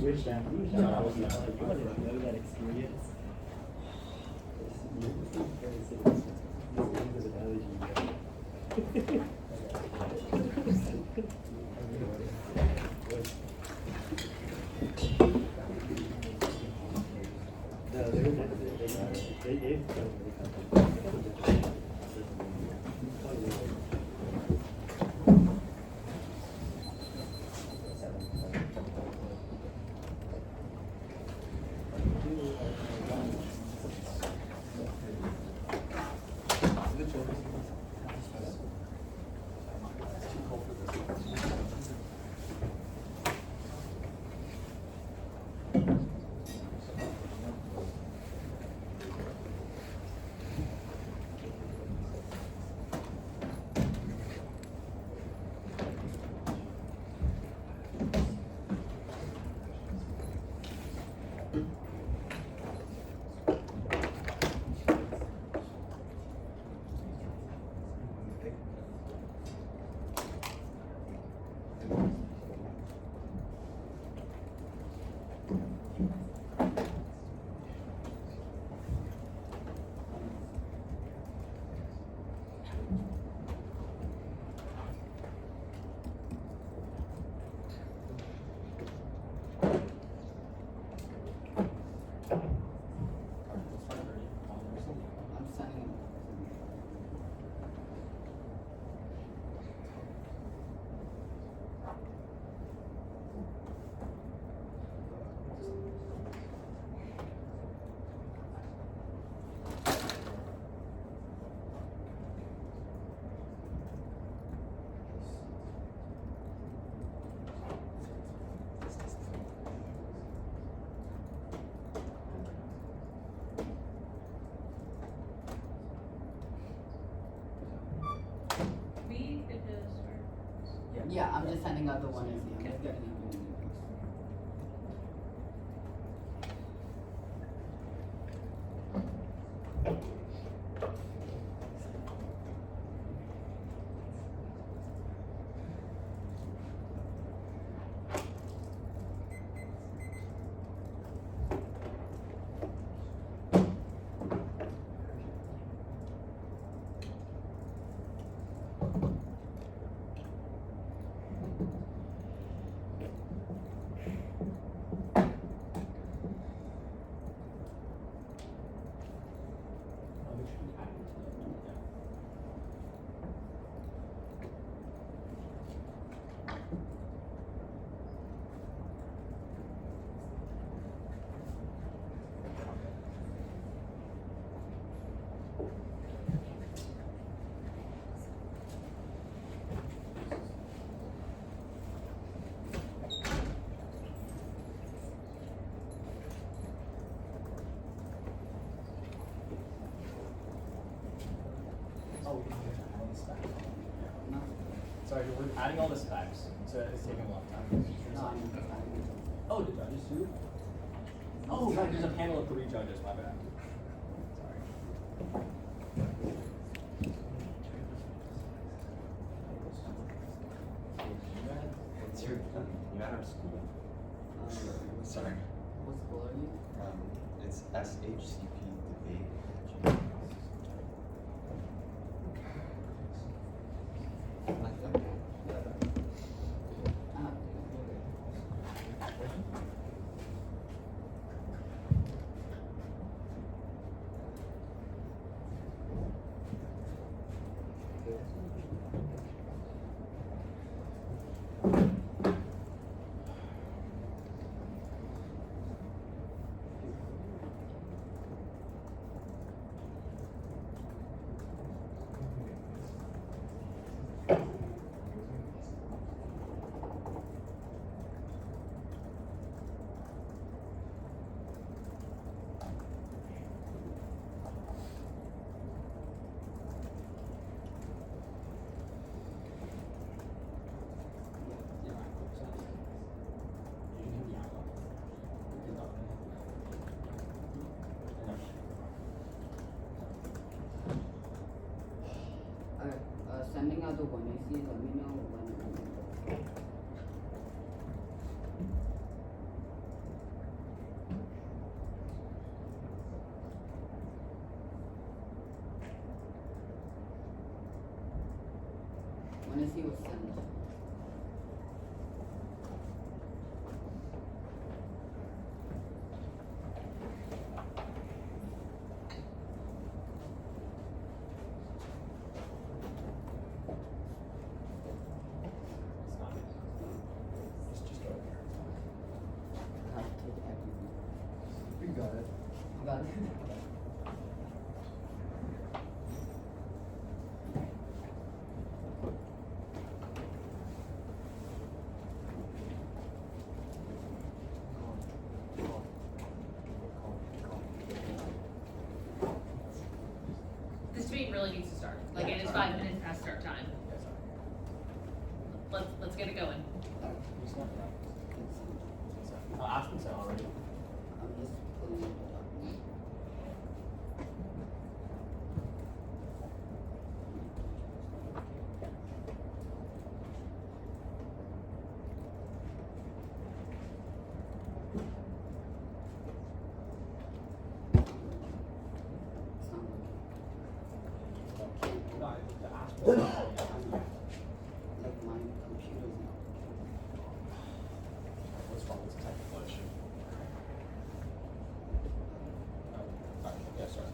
wish that. You want to know that experience. Yeah, I'm just sending out the one ASU. I'm just getting it. Sorry, we're adding all the specs, so it's taking a long time. Oh, the judges too? Oh, right, there's a panel of 3 judges, my bad. Sorry. What's your, you out of school? Sorry. What school are you? It's SHCP debate. Sending out the one ASU, let me know when. When is he was sent? It's not. Just go over here. I have to take everything. You got it. You got it? This meeting really needs to start. Like, it is 5 minutes past start time. Yeah, sorry. Let's get it going. You sent it out. Aspen sent already. I'm just pulling it up. It's not working. No, the Aspen. Like my computer's not working. What's wrong? It's a technical issue. Oh, sorry. Yeah, sorry.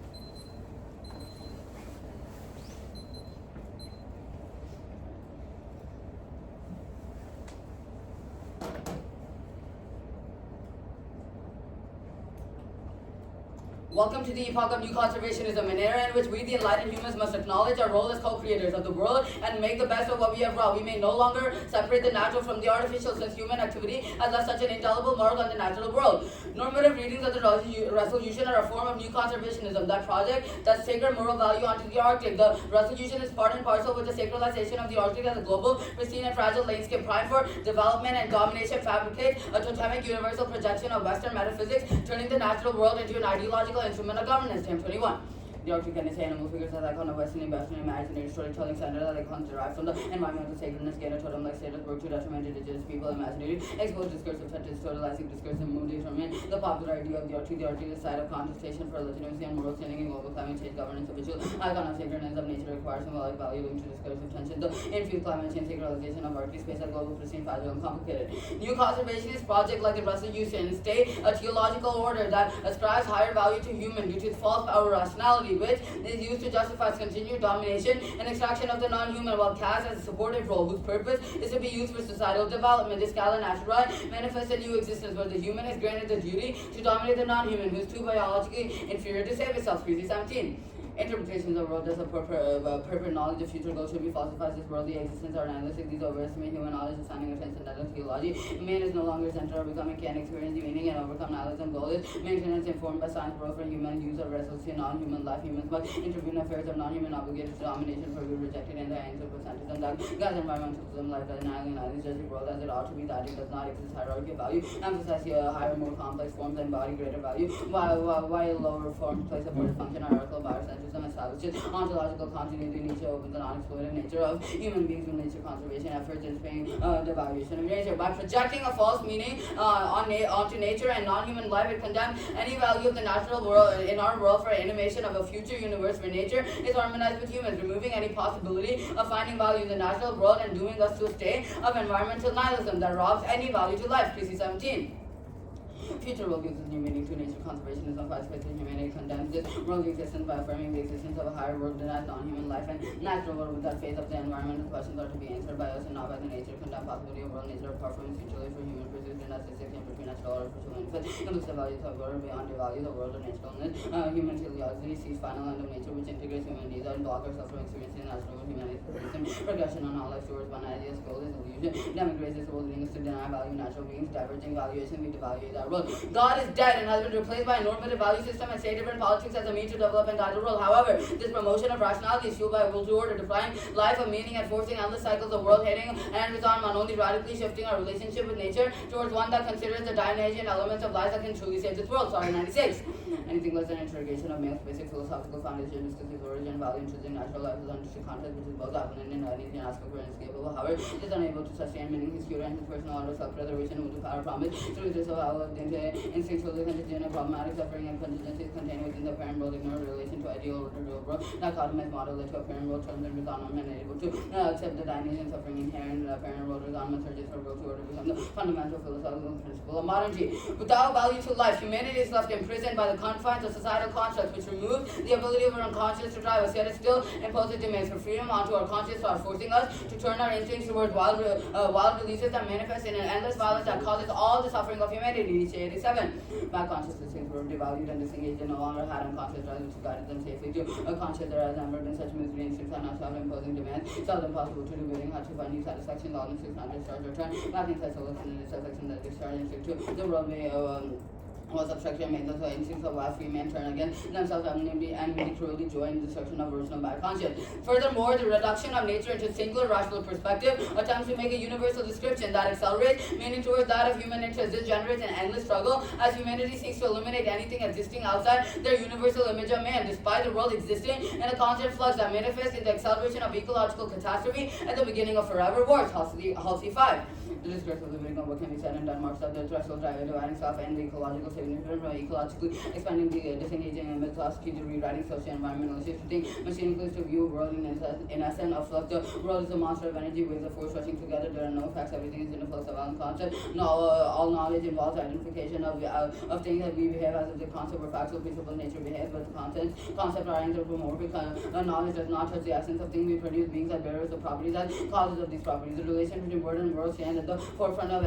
Welcome to the epoch of new conservationism, an era in which we, the enlightened humans, must acknowledge our role as co-creators of the world and make the best of what we have brought. We may no longer separate the natural from the artificial, since human activity has left such an indelible mark on the natural world. Normative readings of the resolution are a form of new conservationism that project that sacred moral value onto the Arctic. The resolution is part and parcel with the sacralization of the Arctic as a global, pristine and fragile landscape primed for development and domination, fabricates a totemic universal projection of Western metaphysics, turning the natural world into an ideological instrument of governance. Term 21. The Arctic and its animal figures as icon of Western imaginary storytelling center that icons derived from the environmental sacredness, gain a totem like status, work to detriment indigenous people, imaginary, exposed discursive touches, totalizing discursive mood determine the popular idea of the Arctic. The Arctic is a site of contestation for legitimacy and moral standing in global climate change governance. Official icon of sacredness of nature requires symbolic value linked to discursive tension. The infused climate change sacralization of Arctic space as global, pristine, fragile, and complicated. New conservationist project like the resolution state a theological order that ascribes higher value to human due to its false power rationality, which is used to justify its continued domination and extraction of the non-human, while cast as a supportive role whose purpose is to be used for societal development. This Galen asteroid manifests a new existence where the human is granted the duty to dominate the non-human, who is too biologically inferior to save itself. 317. Interpretations of the world as a perfect knowledge of future goals should be falsified. This worldly existence are nihilistic. These overestimate human knowledge, assigning a transcendental theology. Man is no longer center of becoming, can experience the meaning and overcome nihilism. Goal is maintenance informed by science, growth for human use of resolution, non-human life. Humans must intervene in affairs of non-human obligated to domination for good rejected in the hands of percentage and that God's environmentalism, life as annihilating, judge the world as it ought to be, that it does not exist hierarchy of value, emphasize higher, more complex forms and body greater value, while lower forms place a border function, hierarchical biocentrism establishes ontological continuity. Nature opens the non-exploited nature of human beings with nature conservation efforts in Spain, the valuation of nature. By projecting a false meaning onto nature and non-human life, it condemns any value of the natural world in our world for animation of a future universe where nature is harmonized with humans, removing any possibility of finding value in the natural world and dooming us to a state of environmental nihilism that robs any value to life. 317. Future world gives us new meaning to nature. Conservationism participates in humanity, condemns this worldly existence by affirming the existence of a higher world denies non-human life and natural world without faith of the environmental questions are to be answered by us and not by the nature. Condemn possibility of world nature apart from its future life for human pursuits and as distinction between natural order for human manifest. It looks the values of order beyond the value the world of naturalness. Human teleology sees final end of nature which integrates human needs and block ourselves from experiencing natural humanity's progression on all life towards one ideas, goal is illusion. Demigrates this world leading us to deny value natural beings, diverging valuation, we devalue that world. God is dead and has been replaced by a normative value system and state-driven politics as a means to develop and guide the world. However, this promotion of rationality is fueled by a will to order, depriving life of meaning and forcing endless cycles of world hating and return on only radically shifting our relationship with nature towards one that considers the Dionysian elements of life that can truly save this world. Sorry, 96. Anything less than interrogation of male's basic philosophical foundation, discusses origin, value, intrinsic natural life is understood context which is both apparent and Dionysian aspect were inescapable. However, it is unable to sustain meaning his cure and his personal order, self-preservation, will to power promise through this of our instinctually contingent and problematic suffering and contingencies contained within the parent world ignore relation to ideal or real world, dichotomized model that to a parent world terms and resounding and able to accept the dynamics and suffering inherent in the parent world resounding searches for will to order become the fundamental philosophical principle of modernity. Without value to life, humanity is left imprisoned by the confines of societal constructs which remove the ability of our unconscious to drive us, yet it still imposes demands for freedom onto our conscious thought, forcing us to turn our instincts towards wild releases that manifest in an endless violence that causes all the suffering of humanity. Nietzsche 87. My consciousness were devalued and disengaged and no longer had unconscious drives which guided them safely to a conscious there has never been such misery instincts are not self-imposing demands, self-impossible to do bidding, had to find new satisfaction, all instincts not discharge or turn, lacking such solution in its affection that discharge instinct to the world may was obstruction made those instincts of last free men turn against themselves and cruelly joy in the destruction of original by conscience. Furthermore, the reduction of nature into singular rational perspective attempts to make a universal description that accelerates meaning towards that of human interest. This generates an endless struggle as humanity seeks to eliminate anything existing outside their universal image of man, despite the world existing in a constant flux that manifests in the acceleration of ecological catastrophe at the beginning of forever wars. Halsey 5. The discourse of living on what can be said in Denmark said the threshold driver dividing self and the ecological significance by ecologically expanding the disengaging and philosophy to rewriting social environmental shifting machinically to view world in essence of flux. The world is a monster of energy waves of force rushing together. There are no facts, everything is in a flux of concept. No, all knowledge involves identification of things that we behave as if the concept or factual principle nature behaves, but the concept are anthropomorphic. Knowledge does not touch the essence of things we produce, beings are bearers of properties as causes of these properties. The relation between word and world stands at the forefront of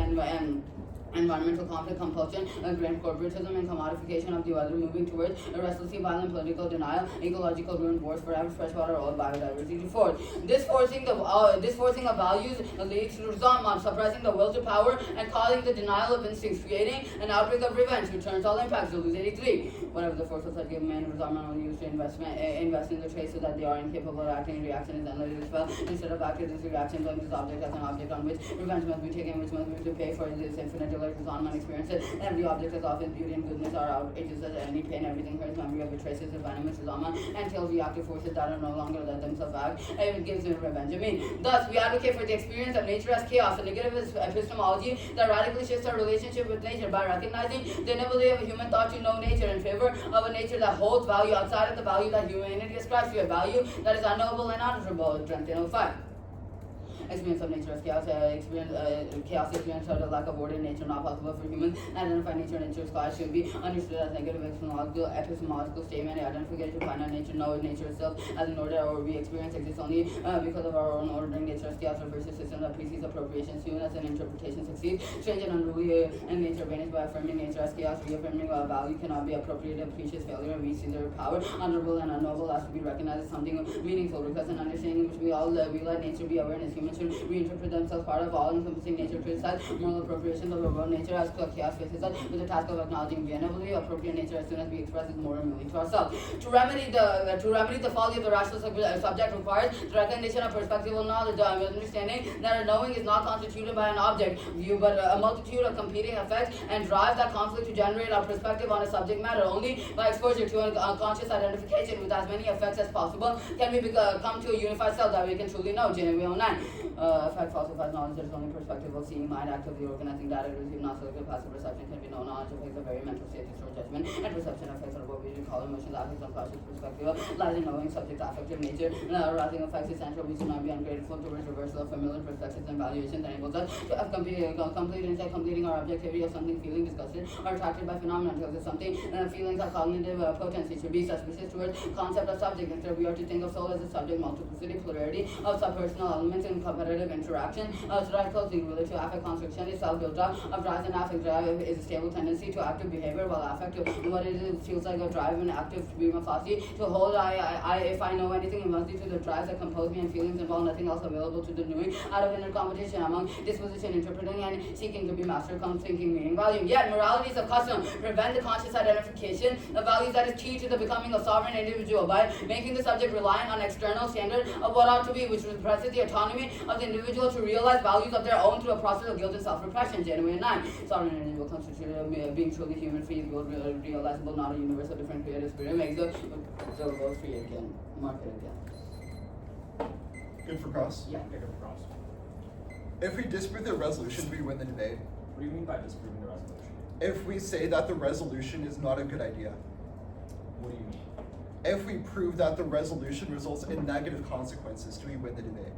environmental conflict, compulsion, grand corporatism, and commodification of the weather, moving towards a restlessly violent political denial, ecological ruin, wars forever, freshwater, all biodiversity. Fourth, this forcing of values leads to resentment, suppressing the will to power, and causing the denial of instincts, creating an outbreak of revenge, returns all impacts. Lose 83. Whatever the force of such given man, resentment will use to invest in the trace so that they are incapable of acting. Reaction is endlessly dispelled. Instead of acting, this reaction blames this object as an object on which revenge must be taken, which must be to pay for this infinite delay. On experiences, every object has often beauty and goodness are outrageous as any pain, everything hurts, memory of traces of animus Zama until reactive forces that are no longer let themselves act, and it gives them revenge. Thus, we advocate for the experience of nature as chaos, a negative epistemology that radically shifts our relationship with nature by recognizing the inability of a human thought to know nature in favor of a nature that holds value outside of the value that humanity ascribes to, a value that is unknowable and unutterable. 5. Experience of nature as chaos, chaos experience of the lack of order in nature not possible for humans. Identify nature and nature's class should be understood as negative epistemological statement. Identification to find out nature, know nature itself as an order, or we experience exists only because of our own ordering. Nature as chaos versus system that precedes appropriation. Soon as an interpretation succeeds, strange and unruly in nature vanished by affirming nature as chaos, reaffirming value cannot be appropriated, precious failure, we see their power, honorable and unknowable has to be recognized as something meaningful, because an understanding in which we all we let nature be awareness. Humans should reinterpret themselves part of all-encompassing nature, criticize moral appropriation of the world. Nature as chaos faces us with the task of acknowledging venerably appropriate nature as soon as we express its moral meaning to ourselves. To remedy the folly of the rational subject requires the recognition of perspectival knowledge, understanding that a knowing is not constituted by an object view, but a multitude of competing effects and drives that conflict to generate our perspective on a subject matter. Only by exposure to an unconscious identification with as many effects as possible can we come to a unified self that we can truly know. Genevieve 09. Effect falsifies knowledge. There is only perspective of seeing mind actively organizing data to receive not selective passive perception can be no knowledge affects the very mental state to store judgment, and perception effects are what we call emotions, affects unconscious perspective lies in knowing subject affective nature. Arousing effects essential. We should not be ungrateful towards reversal of familiar perspectives and valuations enables us to have complete insight, completing our objectivity of something, feeling disgusted or attracted by phenomena until something. Feelings are cognitive potency. Should be suspicious towards concept of subject. Instead, we are to think of soul as a subject, multiplicity, plurality of subpersonal elements in competitive interaction. Drive closely related to affect construction is self-built up of drives, and affect drive is a stable tendency to active behavior, while affect what it is feels like a drive and active stream of philosophy. To hold if I know anything, it must be to the drives that compose me, and feelings involve nothing else available to the doing out of inner competition among disposition, interpreting and seeking to be master comes thinking, meaning, volume. Yet moralities of custom prevent the conscious identification of values that is key to the becoming of sovereign individual by making the subject reliant on external standard of what ought to be, which represses the autonomy of the individual to realize values of their own through a process of guilt and self-repression. Genuine 9. Sovereign individual constituted of being truly human, free, good, realizable, not a universal, different creative spirit, makes the world free again, market again. Good for cross. Yeah. Pick up a cross. If we disprove the resolution, do we win the debate? What do you mean by disproving the resolution? if we say that the resolution is not a good idea? What do you mean? If we prove that the resolution results in negative consequences, do we win the debate?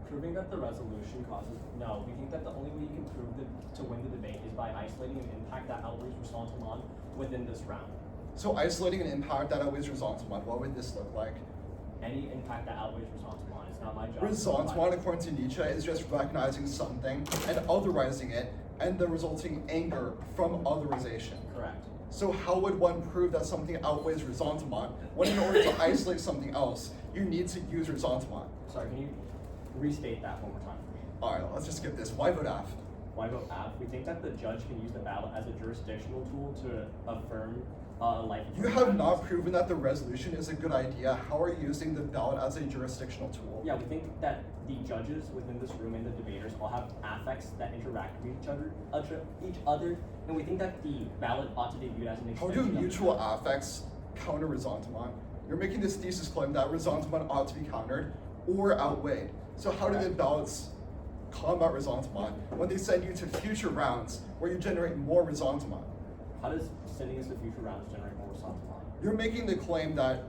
Proving that the resolution causes, no, we think that the only way you can prove to win the debate is by isolating an impact that outweighs resentment within this round. So isolating an impact that outweighs resentment, what would this look like? Any impact that outweighs resentment. It's not my job. Resentment, according to Nietzsche, is just recognizing something and otherizing it, and the resulting anger from otherization. Correct. So how would one prove that something outweighs resentment when in order to isolate something else, you need to use resentment? Sorry, can you restate that one more time for me? Alright, let's just skip this. Why vote F? Why vote F? We think that the judge can use the ballot as a jurisdictional tool to affirm life. You have not proven that the resolution is a good idea. How are you using the ballot as a jurisdictional tool? Yeah, we think that the judges within this room and the debaters all have affects that interact with each other, and we think that the ballot ought to be viewed as an How extension do of mutual affects counter resentment? You're making this thesis claim that resentment ought to be countered or outweighed. So how do the ballots combat resentment when they send you to future rounds where you generate more resentment? How does sending us to future rounds generate more resentment? You're making the claim that,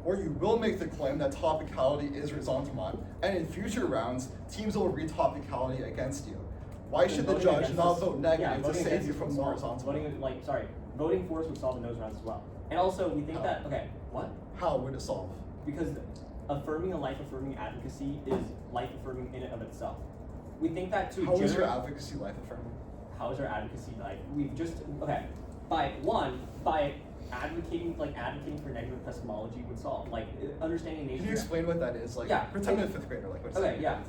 or you will make the claim that topicality is resentment, and in future rounds, teams will read topicality against you. Why should the judge not vote negative to save you from more resentment? Voting for us would solve in those rounds as well. And also, we think that, okay, what? How would it solve? Because affirming a life-affirming advocacy is life-affirming in and of itself. We think that to How is your advocacy life affirming? How is our advocacy like? We've just, okay, by advocating for negative epistemology would solve, like understanding nature. Can you explain what that is? Like, Yeah. pretend a fifth grader, like what's Okay, yeah.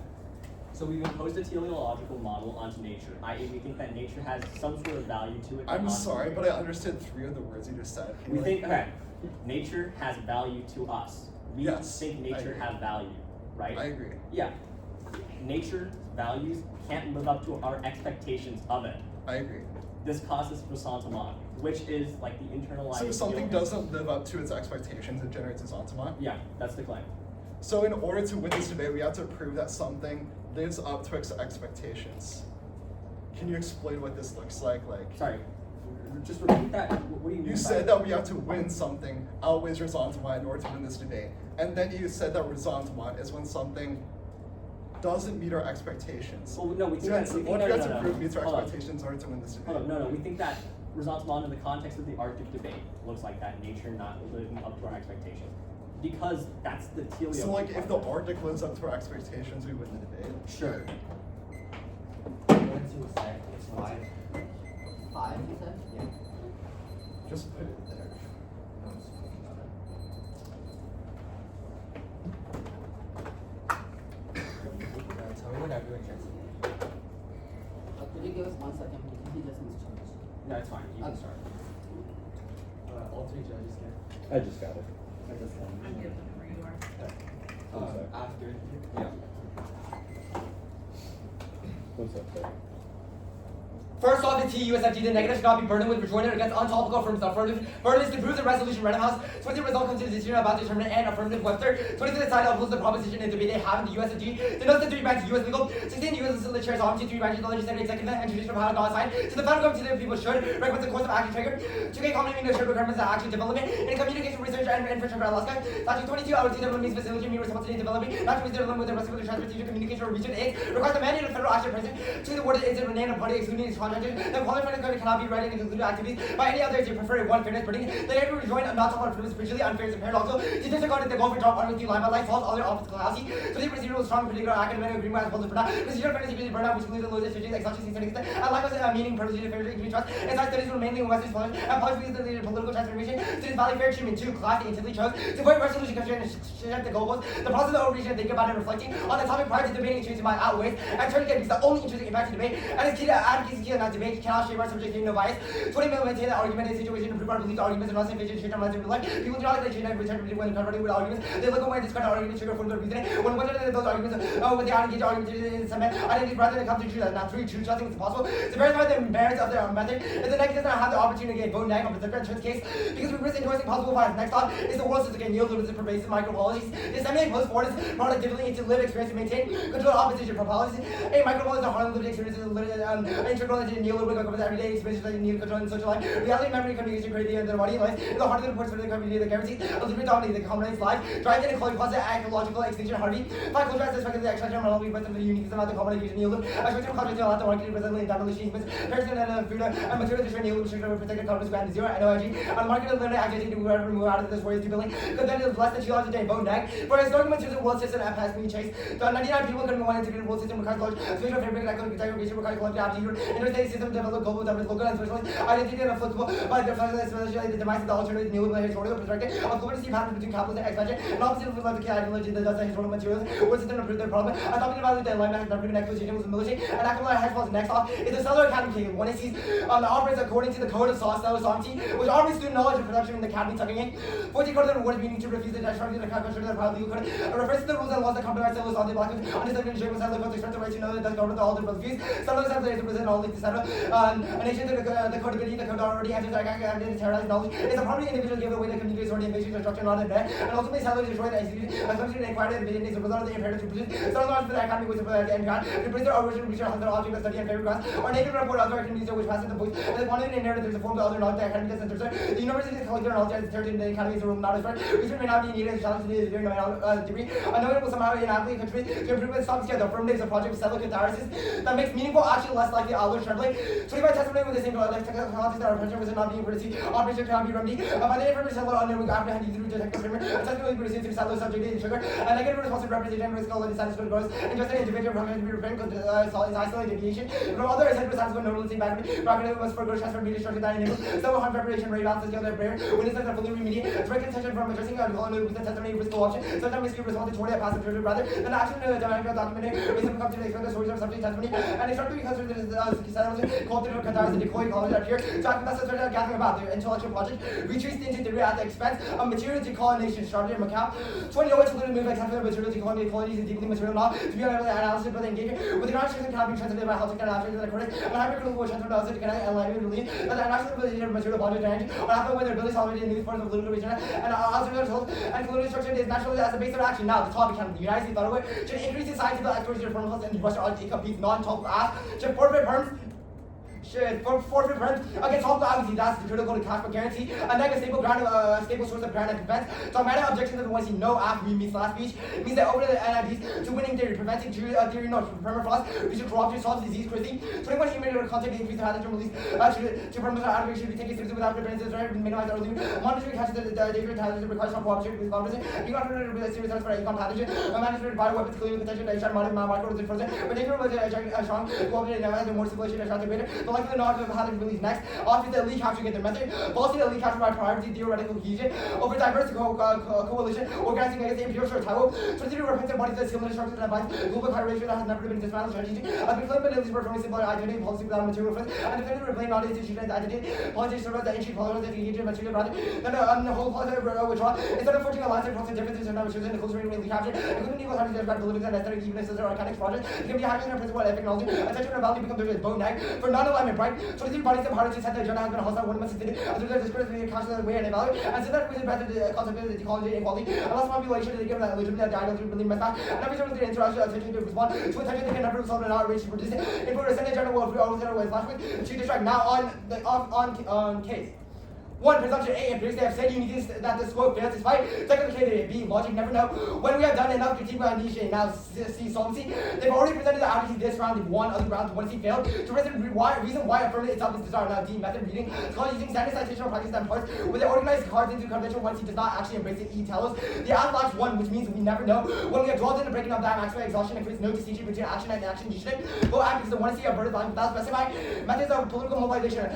So we've imposed a teleological model onto nature, i.e. we think that nature has some sort of value to it. I'm sorry, but I understood 3 of the words you just said. We think, okay, nature has value to us. We Yes, think I nature agree. has value, right? I agree. Yeah. Nature values can't live up to our expectations of it. I agree. This causes resentment, which is like the internalized. So if something feeling. doesn't live up to its expectations, it generates resentment? Yeah, that's the claim. So in order to win this debate, we have to prove that something lives up to its expectations. Can you explain what this looks like? Sorry, just repeat that. What do you mean? You said that we have to win something outweighs resentment in order to win this debate. And then you said that resentment is when something doesn't meet our expectations. Well, no, we think Yes, that. what do you have to no. prove meets our Hold on. expectations in order to win this debate? Hold on, no, we think that resentment in the context of the Arctic debate looks like that nature not living up to our expectations. Because that's the teleology. So like if the Arctic lives up to our expectations, we win the debate? Sure. What's your set? It's 5. 5, you said? Yeah. Just put it there. No, it's not it. Tell me whenever you're interested. Could you give us 1 second? He just needs to change. No, it's fine. You can start. All 3 judges can. I just got it. I just got I'm it. good where you are. After. Yeah. What's up, sir? First off, the TUSFT, the negative should not be burdened with rejoinder against untopical affirmative. Affirmative to prove the resolution Random House. 20 result comes to the decision about determinant and affirmative Webster. 20 to the side upholds the proposition in debate they have in the USFT. Denotes the 3 branches US legal. 16 US legislature sovereignty, 3 branches of the legislative, executive, and judicial of how to assign. So the federal government to the people should recommend the course of action triggered. 2K common meaning should requirements of action development in communication research and infrastructure Alaska. Statute 22 our development means facility mean responsibility development. Not to be development with the rest of the transportation communication or region 8 requires the mandate of federal action present to the word is it renamed a party excluding its contractors. Then qualified cannot be writing and concluded activities by any other as you prefer one fairness burning. The neighbor rejoined not to want to particularly unfair and impaired also. To disregard the goal for job with you line by line false other office classy. So the procedure was strong particular academic agreement as opposed to burnout. Procedure fairness equally burnout which includes the logistics strategies exhaustion settings and likewise meaning procedure fair equity trust. And such studies were mainly in Western scholars and policies that leaded political transformation. Students value fair treatment too class they intently chose to avoid resolution constraint and shift the goalposts. The process of overreaching and thinking about and reflecting on the topic prior to debating and choosing my outweighs and turning it because the only interesting impact to debate and is key to advocacy key to not debate cannot shape our subjectivity no bias. 20 million maintain that argument in a situation to prove our belief arguments and not sufficient to treat them life. People do not like to return to when confronted with arguments. They look away and discard arguments trigger from their reasoning. When whether those arguments when they are engaged arguments in some identity rather than come to truth, not through truth, nothing is possible. To verify the merits of their method, if the negative does not have the opportunity to vote negative on the different case, because we risk endorsing possible bias. Next thought is the world system can yield to pervasive micropolicies. Disseminate post forward productively into lived experience to maintain control opposition for policies. A micropolicies are harm lived experiences integral psychology, neoliberal government, everyday experiences like need control and social life, reality, memory, communication, creativity, and their body life, in the heart of the reports for the community, the guarantees of liberty dominating the common life, drive inequality, causes ecological extinction, Harvey, five culture as the extraction of monopoly, but the uniqueness of the common neoliberal, expectation of culture to allow the market presently in demolition, person and food and material destroy neoliberal, protected economies, ground zero, NOIG, and market and limited activity to remove out of this worry debilling, because then it's less than 2 hours a day, vote neg, for historic materials world system and past being chased, the 99 people couldn't want integrated world system requires large social fabric, economic segregation, requires collective aptitude, interstate system develop global governance, local and socialist, identity and applicable by the especially the demise of the alternative neoliberal historical perspective of commodity patterns between capitalism and expansion, and opposite of the ideology that does the historical materials, world system improve their problem, and talking about the alignment has never been acquisition with the military, and Akamala has falls next off is the Chandler Academy when it sees operates according to the code of sovereignty, which operates student knowledge and production in the academy tucking in. 14 code of the words meaning to refuse the destruction of the constitution of the proud legal code, refers to the rules and laws that compromise civil on the black on the second shape of the express the right to know that government all the views. Some of the to present all the etc. A nation that the code ability, the code already has and terrorized knowledge is a property individual give away the community authority invasion destruction on the net, and ultimately salary destroy the executive as something required in the beginning is a result of the imperative to produce some knowledge for the academy which is and God to produce the original research on the object of study and favorite class or native report other academics which passes the voice and the quantity inherited there's a form of other knowledge the academy does center. The university is collecting knowledge as territory in the academy is a room not as far. Research may not be needed as challenge to the degree. I know it will somehow inaptly contribute to improve the soft skills of firm days of project cellular catharsis that makes meaningful action less likely outward trembling. 25 testimony with the same like technologies that are pressure was not being able to see operation cannot be remedied by the information cellular under we apprehend through detective framework technically produced through cellular subject and sugar and negative responsive representation risk of dissatisfied growth and just an individual program to be repaired because is isolated deviation from other essential dissatisfied normalcy back must for growth transfer media structure that enables several harm preparation rate off the scale of prayer when it's not fully remediate direct concession from addressing a colony with the testimony risk option sometimes miscue response toward a passive trigger rather than action documented based on come to the extent of sources of subject testimony and it's started because the called to catharsis and decoy college up here talking about such gathering about their intellectual project retreats into theory at the expense of material decolonization strategy in Macau 2008 to literally move except for the material decolonization is deeply material law to be able to analysis but engagement with the ground system cannot be translated by how to analyze the correct and hypercritical which transfer analysis can enlighten and believe that the analysis of material bonded range or happen when their abilities already in these forms of political region and also and colonial structure is naturally as a base of action. Now the topic can the United States thought of it should increase the scientific exploration of formulas and Russia on competes non-topical ask should forfeit firms forfeit firms against all obviously that's the critical to cash for guarantee a negative stable ground stable source of ground and defense. So my objection to the ones you know after we meet last speech means that over the NIPs to winning theory, preventing theory no permafrost, research corruption, solves disease, crazy. 21 human content increase the hydrogen release to permit our should be taken seriously without preventing the minimize early monitoring catches the dangerous hydrogen requires some cooperation with Congress. You got to really serious for econ pathogen. Management bioweapons clearly potential to shut micro frozen, but they was a strong cooperative and more simulation and shot better. The knowledge of how to release next, often the elite capturing their method, policy the elite capture by priority, theoretical cohesion, over diverse coalition, organizing against the imperial short title, strategic repentant bodies that similar structures and advice, global collaboration that has never been dismantled strategy, as we claim but at least performing simple identity, policy without material first, and definitive replaying not institutional identity, policy serve as the ancient politics that engage in material rather than the whole policy withdraw, instead of forging alliance across the differences and choosing the close range capture, including equal having described politics and aesthetic even as organic projects, it can be having a principle of epic knowledge, attention and value become the bone neg, for non-alignment, right? So these bodies of harder to set the agenda has been a hostile one must sit as a discourse being cast the way and evaluate, and so that we better the concept of the ecology and equality, and less population they give that legitimate the ideal to really mess back, and every time the interaction attention to respond to attention they can never resolve an outrage to produce it. If we're sending agenda will always get away flashpoint to distract now on case. 1. Presumption A appears they have said you need that the scope fails despite technically B. Logic never know. When we have done enough critique by niche and now C. Solvency, they've already presented the accuracy this round in one other round once he failed. To reason why affirmative itself is desired. Now D. Method reading. Scholars using standard citational practice and parts with the organized cards into convention once he does not actually embrace it. E. Tell us. The app lacks 1, which means we never know. When we have dwelled in the breaking of that maximum exhaustion and creates no distinction between action and action initiative. Go act because the one see averted line without specifying methods of political mobilization.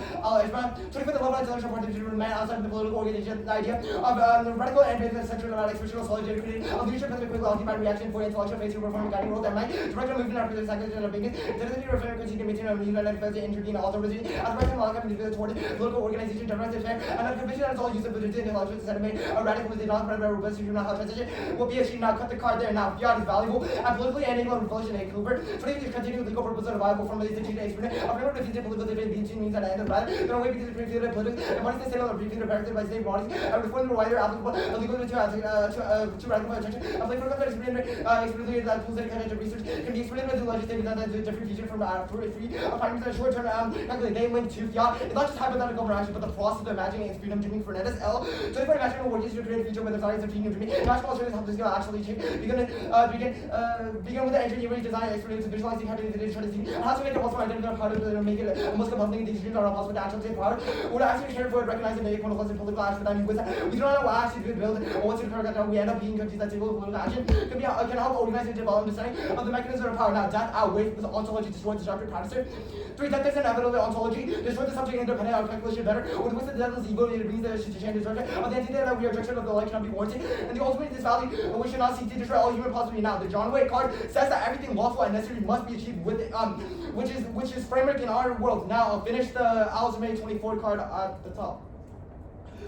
24 the level of intellectual participation remain outside the political organization, the idea of radical and central about expression of solidarity of leadership and equality by reaction for intellectual faith to perform a guiding role that might direct a movement after the psychology of being identity referring continue to maintain a united faith to intervene authority as right and law can toward political organization democratic fair and a conviction that is all use of religion and intellectual sentiment a radical with the non-primary robust you know how transition will be achieved now cut the card there now fiat is valuable and politically enable a revolution and Cooper so to continue legal purposes are viable from the institution experiment a framework defeated political debate between means and end of rather than a way because it refuted politics and what is the on the briefing prepared by state bodies and reform the wider applicable legal to radical attention. Applicable experience that tools and kind of research can be explained with the legislative that the different feature from three apartments that short-term calculate they link to fiat. It's not just hypothetical interaction, but the process of imagining its freedom dreaming Fernandez L. 24 imaginable work is to create a future where the science of dreaming dreaming. Imaginable alternatives help this skill actually change. Begin with the engineering design experience of visualizing how to try to see and how to make it possible to identify how to make it almost compelling. These dreams are not possible to actually take power. Would actually care for it, recognize and make quote unquote political action. But I mean, with that, we do not know what actually could build or what's in that we end up being countries that take political action. Can help organize and develop understanding of the mechanism of power. Now, death outweighs with ontology destroys the disruptive practicer. 3. Death is inevitable ontology. Destroy the subject independent of calculation better. Or with the death is evil, it brings the to change destruction. Of the entity that we are rejection of the life cannot be warranted. And the ultimate is value, we should not seek to destroy all human possibility. Now, the John Wayne card says that everything lawful and necessary must be achieved with which is framework in our world. Now, I'll finish the Alice May 24 card at the top.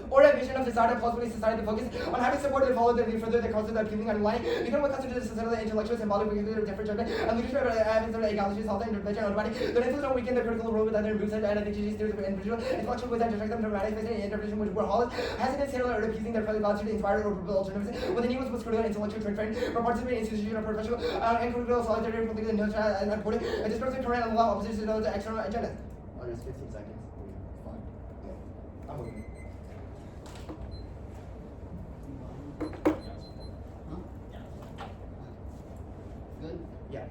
Or a vision of society, possibly society to focus on having support and follow the further the concept of appealing and lying. Become what constitutes societal intellectual symbolic behavior of different judgment and leadership evidence of egalitarian self intervention on body. The influence don't weaken the critical role with other roots and identities theories of individual intellectual with that distract them from manifesting an interpretation which were hollow. Hesitant Taylor or appeasing their fellow gods to inspire or propel alternatives. With the need was critical intellectual trend for participating in institutional or professional and critical solidarity political and neutral and important and discussing current and law opposition to those external agendas. Oh, just 15 seconds. Fine. Yeah. I'm moving. Good? Yeah.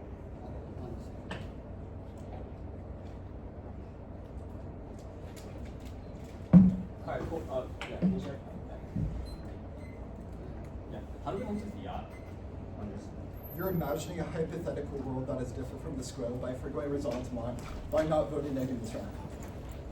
Alright, cool. Yeah, can you share? Yeah. How do we link to fiat? You're imagining a hypothetical world that is different from the square by forgoing resentment, by not voting negative track.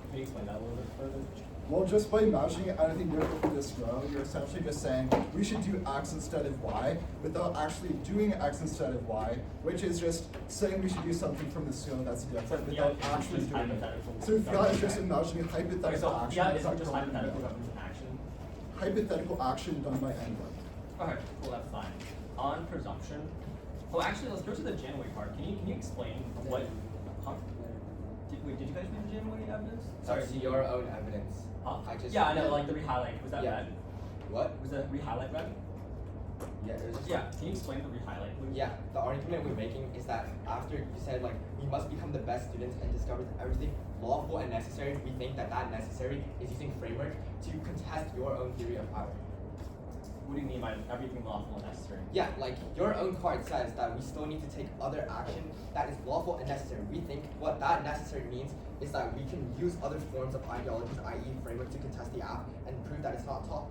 Can you explain that a little bit further? Well, just by imagining anything different from this row, you're essentially just saying we should do X instead of Y without actually doing X instead of Y, which is just saying we should do something from this row that's different without actually doing it. So fiat is just imagining a hypothetical action. Fiat that's isn't not just going hypothetical to government action. hypothetical action done by anyone. Okay, well that's fine. On presumption. Oh, actually, let's go to the Janeway card. Can you explain what? Huh? Did you guys read the Janeway evidence? That's your own evidence. Huh? I know, like the rehighlight. Was that Yeah. red? What? Was the rehighlight red? Yeah, it was just Yeah. Can you explain the rehighlight, please? Yeah, the argument we're making is that after you said like we must become the best students and discover everything lawful and necessary, we think that necessary is using framework to contest your own theory of power. What do you mean by everything lawful and necessary? Yeah, like your own card says that we still need to take other action that is lawful and necessary. We think what that necessary means is that we can use other forms of ideologies, i.e. framework, to contest the app and prove that it's not taught.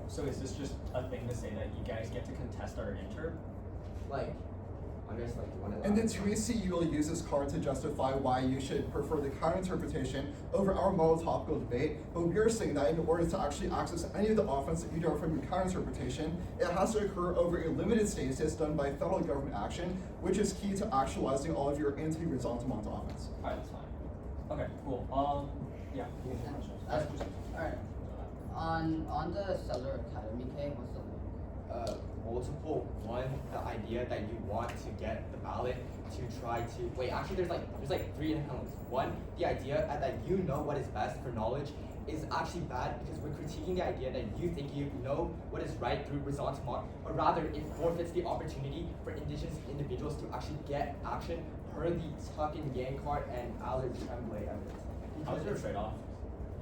So is this just a thing to say that you guys get to contest our inter? Like, I'm just like, you want to And then 2AC, you will use this card to justify why you should prefer the counter interpretation over our model topical debate. But we are saying that in order to actually access any of the offense that you draw from your counter interpretation, it has to occur over a limited stasis done by federal government action, which is key to actualizing all of your anti-resentment offense. Alright, that's fine. Okay, cool. Yeah. You can ask questions. Ask questions. Alright. On the Seller Academy K, what's the link? Multiple one, the idea that you want to get the ballot to try to wait. Actually, there's like three independent links. One, the idea that you know what is best for knowledge is actually bad because we're critiquing the idea that you think you know what is right through resentment, or rather, it forfeits the opportunity for indigenous individuals to actually get action per the Tuck and Yang card and Allard Tremblay evidence. How's there a trade-off?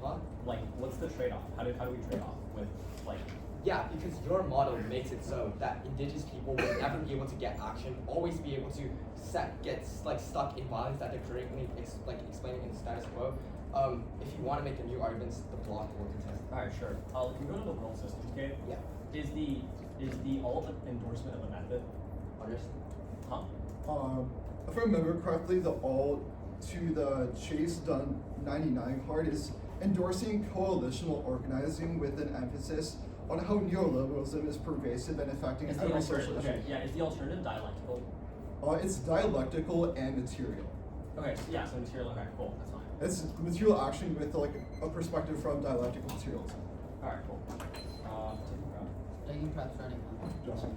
Huh? Like, what's the trade-off? How do we trade off with, like... Yeah, because your model makes it so that indigenous people will never be able to get action, always be able to get stuck in violence that they're currently explaining in the status quo. If you want to make the new arguments, the block will contest. Alright, sure. Can we go to the world systems game? Yeah. Is the alt endorsement of a method? Understand? Huh? If I remember correctly, the alt to the Chase Done 99 card is endorsing coalitional organizing with an emphasis on how neoliberalism is pervasive and affecting every social issue. Okay, yeah, is the alternative dialectical? It's dialectical and material. Okay, so yeah, so material, okay, cool, that's fine. It's material action with like a perspective from dialectical materials. Alright, cool. Taking prep. Taking prep starting now. Justin.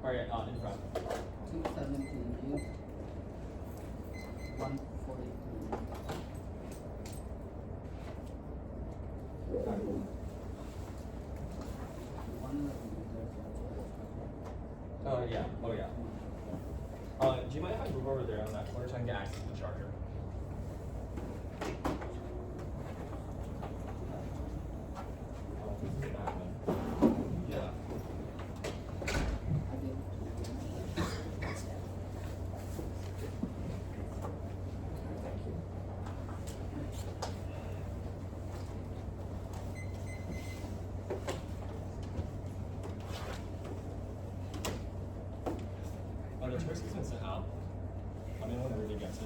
Alright, in front. 270 143. Yeah. Oh, yeah. Do you mind if I move over there on that corner so I can get access to the charger? Yeah. The choice has been sent out. I mean, whenever he gets it.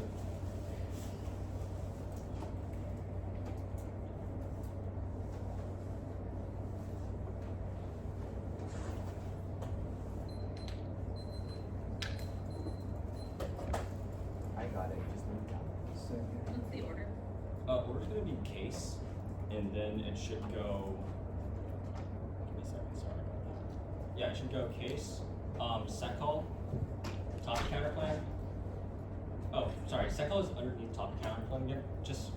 I got it. Just move down. What's the order? Order's gonna be case, and then it should go. Give me a second, sorry about that. Yeah, it should go case, set call, topic counter plan. Oh, sorry, set call is underneath topic counter plan again. Just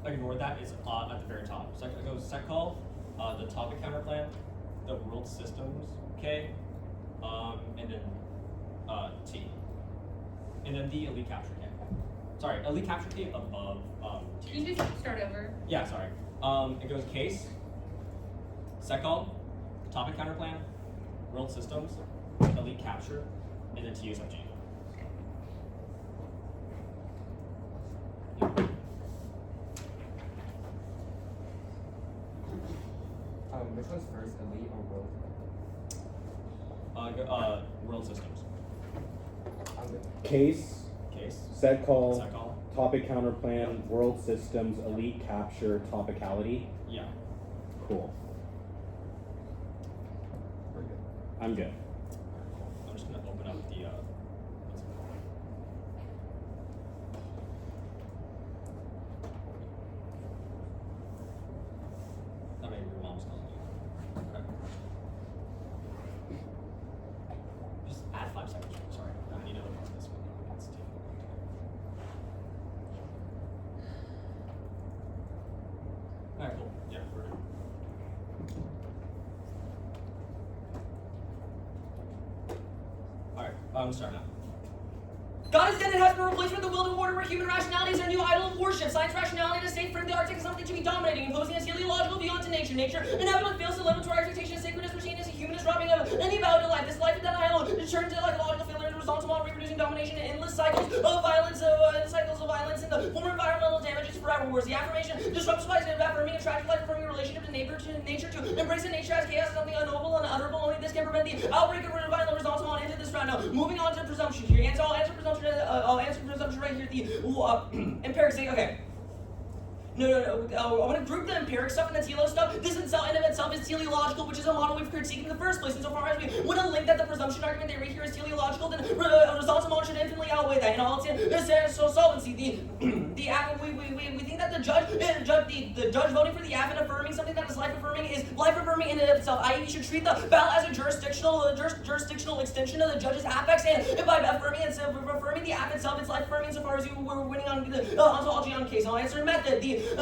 ignore that, it's at the very top. So it goes set call, the topic counter plan, the world systems, K, and then T. And then the elite capture K. Sorry, elite capture K above T. Can you just start over? Yeah, sorry. It goes case, set call, topic counter plan, world systems, elite capture, and then TUSFG. Which one's first, elite or world? World systems. I'm good. Case, Case, set call, set call. topic counter plan, world systems, elite capture, topicality. Yeah. Cool. We're good. I'm good. I'm just gonna open up the. I mean, your mom's calling you. Okay. Just add 5 seconds. Sorry, I need to look at this one. It's taking a long time. Alright, cool. Yeah, we're good. Alright, start now. God is dead and has been replaced with the will to order where human rationality is our new idol of worship. Science rationality in a state frame the Arctic is something to be dominating, imposing a teleological view onto nature. Nature inevitably fails to live up to our expectation of sacredness, machine is a humanist robbing of any value to life. This life and death idol is turned into ecological failure and results upon reproducing domination and endless cycles of violence, in the form of environmental damages forever wars. The affirmation disrupts by affirming a tragic life, affirming a relationship to nature, to embracing nature as chaos is something unknowable and unutterable. Only this can prevent the outbreak of violent results upon into this round. Now, moving on to presumption here. I'll answer presumption right here. The empiric state. Okay. No. I want to group the empiric stuff and the telo stuff. This in and of itself is teleological, which is a model we've critiqued in the first place. And so far as we want to link that the presumption argument they read here is teleological, then results model should infinitely outweigh that in all its solvency. We think that the judge voting for the app and affirming something that is life affirming in and of itself. I.e., we should treat the ballot as a jurisdictional extension of the judge's affects, and by affirming the app itself, it's life affirming insofar as we're winning on the ontology on case. I'll answer method. In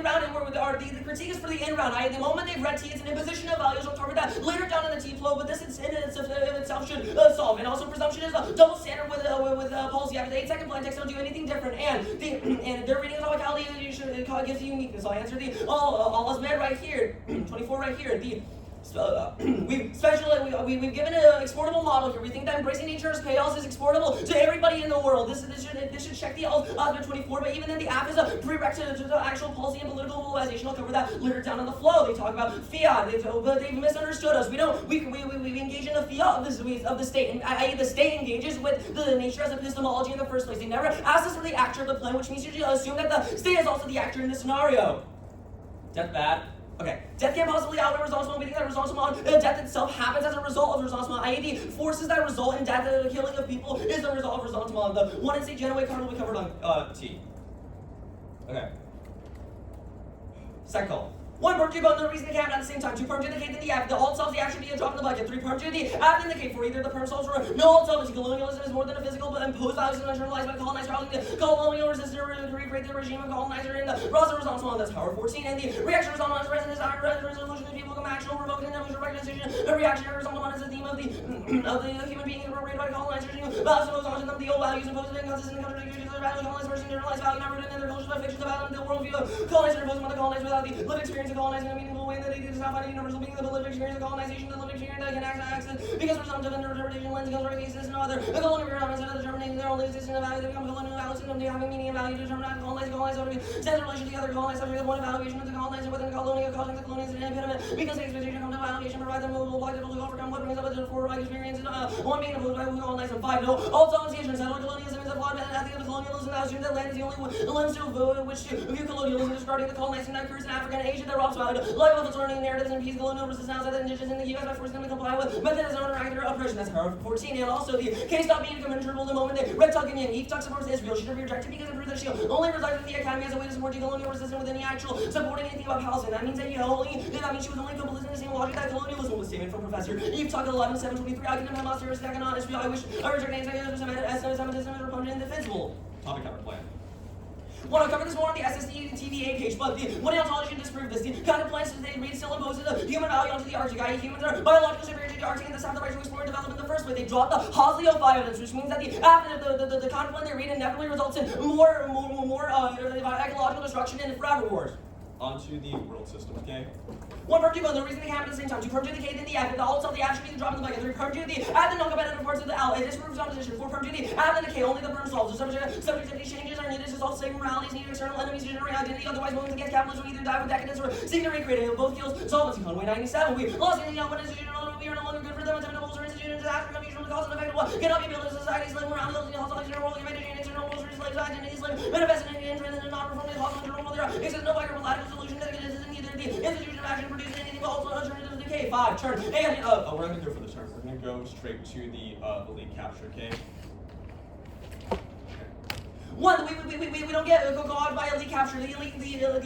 round, and the critique is for the in round. The moment they've read T, it's an imposition of values. I'll cover that later down in the T flow, but this in itself should solve. And also, presumption is a double standard with policy. After the 8-second blind text, don't do anything different. And their reading of topicality gives you uniqueness. I'll answer the all is med right here, 24 right here. We've given an exportable model here. We think that embracing nature's chaos is exportable to everybody in the world. This should check the Osmond 24, but even then the app is a prerequisite to the actual policy and political mobilization. I'll cover that later down in the flow. They talk about fiat. They've misunderstood us. We engage in the fiat of the state, and i.e. the state engages with the nature as epistemology in the first place. They never asked us for the actor of the plan, which means you assume that the state is also the actor in this scenario. Death bad. Okay, death can't possibly outweigh responsible. We think that responsible death itself happens as a result of responsible. I.e., the forces that result in death, the killing of people, is the result of responsible. The one in state Genoa card will be covered on T. Okay. Second call. 1 perm 2 bone, the reason they can't at the same time. 2 perm 2 the K, then the F. The alt solves the actually be a drop in the bucket. 3 perm 2 the F, then the K. For either the perm solves or no alt solves. Colonialism is more than a physical but imposed values and internalized by colonizer. Colonial resistant recreate the regime of colonizer in the Rosa responsible. That's power 14. And the reaction response on resistance resolution of people come action over revoked and emotional recognition. The reaction response is the theme of the human being appropriated by colonizers. Values imposed on them, the old values imposed and inconsistent contradictory to their values. Colonized versus internalized value not rooted in their cultures by fiction about the worldview of colonizer imposed on the colonized without the lived experience of colonizing in a meaningful way that they do not find a universal being. The lived experience of colonization, the lived experience that can access because presumptive interpretation lens against cases and other. The colonial governments are determining their only existence of value. They become colonial values and they have a meaning and value to determine how colonized stands in relation to the other colonized subject. One evaluation of the colonizer within the colonial causing the colonizer an impediment because the expectation of the evaluation provides them movable objective to overcome what brings up a forward like experience. One being opposed by who colonized and 5 no. Also association settler colonialism is a flawed ethic of colonialism that assumes that land is the only lens to which to view colonialism discarding the colonizing that occurs in Africa and Asia that robs about life of its learning narratives and peace. Colonial resistance now that the indigenous in the U.S. by forcing them to comply with methods of regular oppression. That's power 14. And also the case stop being commensurable the moment that Red Tuck and Eve Tuck supports Israel. She should be rejected because it proves that she only resides in the academy as a way to support colonial resistance within the actual supporting anything about Palestine. That means that she was only complicit in the same logic that colonialism was. Statement from Professor Eve Tuck 11/723. I condemn Hamas terrorist attack on Israel. I reject anti-Semitism as repugnant and indefensible. Topic cover plan. Want to cover this more on the SSD TVA page, but what ontology disprove this? The counterplans to the read still imposes a human value onto the Arctic, i.e. humans are biological superior to the Arctic and thus have the right to explore and develop in the first place. They drop the Hosley evidence, which means that the counterplan they read inevitably results in more ecological destruction and forever wars. Onto the world system, okay? 1 perm 2 bone, the reason they happen at the same time. 2 perm 2 the K, then the F, the alt of the attribute, the drop in the bucket. 3 perm 2 the add the non-competitive parts of the L. This proves opposition. 4 perm 2 the add then the K, only the perm solves. The subjectivity changes are needed to solve same moralities, needed external enemies to generate identity. Otherwise, movements against capitalism will either die with decadence or seek to recreate it. Both kills solvency. Conway 97. We lost in the when institutional we are no longer good for them. Attempting to institutions after confusion the cause and effect of what cannot be built in society. Slave morality, hostile world, humanitarian external rules, slaves, identity, slave, manifested in interest and non-performing hostile internal world. There exists no viable radical solution that exists in either the institution of action producing anything but also alternatives to decay. 5 turn. We're not gonna go for the turn. We're gonna go straight to the elite capture, okay? 1, we don't get caught by elite capture. The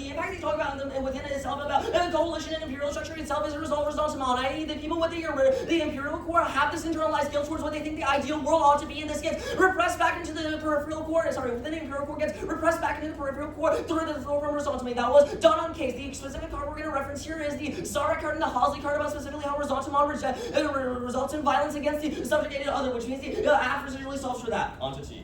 impact they talk about within itself about coalition and imperial structure itself is a result of i.e. the people with the imperial core have this internalized guilt towards what they think the ideal world ought to be, and this gets repressed back into the peripheral core. Within the imperial core gets repressed back into the peripheral core through the from resentment. That was done on case. The specific card we're going to reference here is the Sarek card and the Hosley card about specifically how resentment results in violence against the subjugated other, which means the F residually solves for that. Onto T.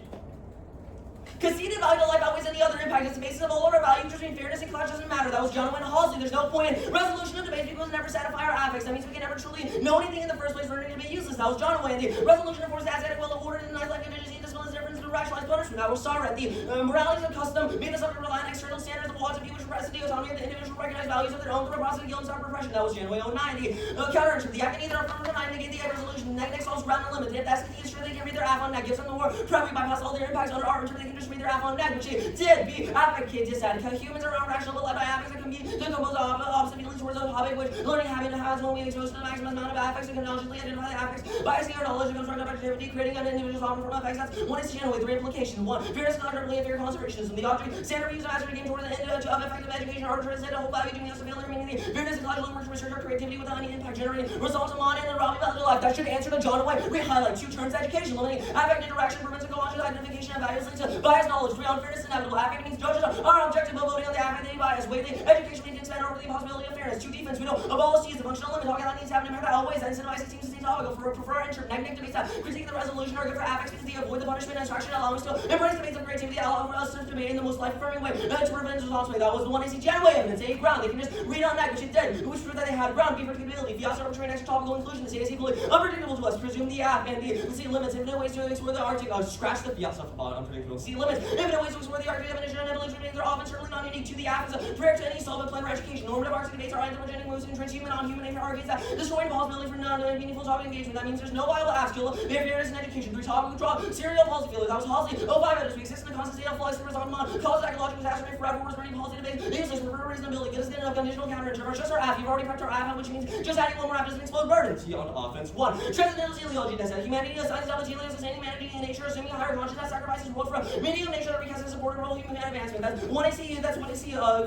Conceded value to life outweighs any other impact. It's the basis of all of our values between fairness and class doesn't matter. That was John Wayne Halsey. There's no point in resolution of debate because never satisfy our affects. That means we can never truly know anything in the first place for it to be useless. That was John Wayne. The resolution of force asset will order and denies life conditions and disciplines difference to rationalized punishment. That was Sarret. The moralities of custom made the subject rely on external standards of laws of which repress the autonomy of the individual recognize values of their own through a process of guilt and self-repression. That was January 09. The counterintuitive. The act can either affirm or deny negate the resolution. Next solves ground and limited. That's the ensure they can read their app on net. Gives them the more probably bypass all their impacts on our ensure they can just read their app on net, which did be affected decided because humans are irrational but led by affects that can be decomposed opposite feelings towards a topic which learning habit has when we expose to the maximum amount of affects and can consciously identify the affects by seeing our knowledge of constructive activity creating an individual problem from effects. That's one is with 3 implications. 1. Fairness is not fear conservationism. The object standard use of mastery game towards the end of effective education arbitrary set a whole value to us failure meaning the fairness is logical work to research our creativity without any impact generating results of mind and the robbing value of life. That should answer the John White re-highlight 2 terms education limiting affect interaction prevents a conscious identification of values linked to bias knowledge. 3. Unfairness inevitable. Affect means judges are objective but voting on the affect bias. Weight the education we can spend over the possibility of fairness. 2. Defense. We know abolish is the functional limit. Talking about needs to have an impact that outweighs that incentivize the teams to stay topical for prefer enter negative debates that critique the resolution are good for affects because they avoid the punishment and instruction allowing us to embrace debates of creativity allow us to debate in the most life-affirming way to prevent results. That was the one AC Gen way evidence. A ground. They can just read on that which it did, which proved that they had ground. B for capability. The also arbitrary and extra topical inclusion. The is equally unpredictable to us. Presume the app and the C limits. Infinite ways to explore the Arctic. Scratch the stuff about unpredictable. C limits. Infinite ways to explore the Arctic definition and evolution means they're often certainly not unique to the app. It's a prayer to any solvent plan for education. Normative Arctic debates are anthropogenic moves in transhuman non-human nature argues that destroy the possibility for non-meaningful topic engagement. That means there's no viable app skill. Fairness in education. 3 topical draw. Serial policy failure. That was Halsey. 05 evidence. We exist in a constant state of flux. The result of cause ecological catastrophe forever. We're spreading policy debates. Useless for reasonability. Get us in enough conditional counterintuitive. Just our app. You've already prepped our app, which means just adding one more app doesn't explode burden. See on offense. 1. Transcendental teleology. That's that humanity is science of teleology, sustaining humanity in nature are assuming a higher conscience that sacrifices world for a medium nature that recasts and support of human advancement. That's one I see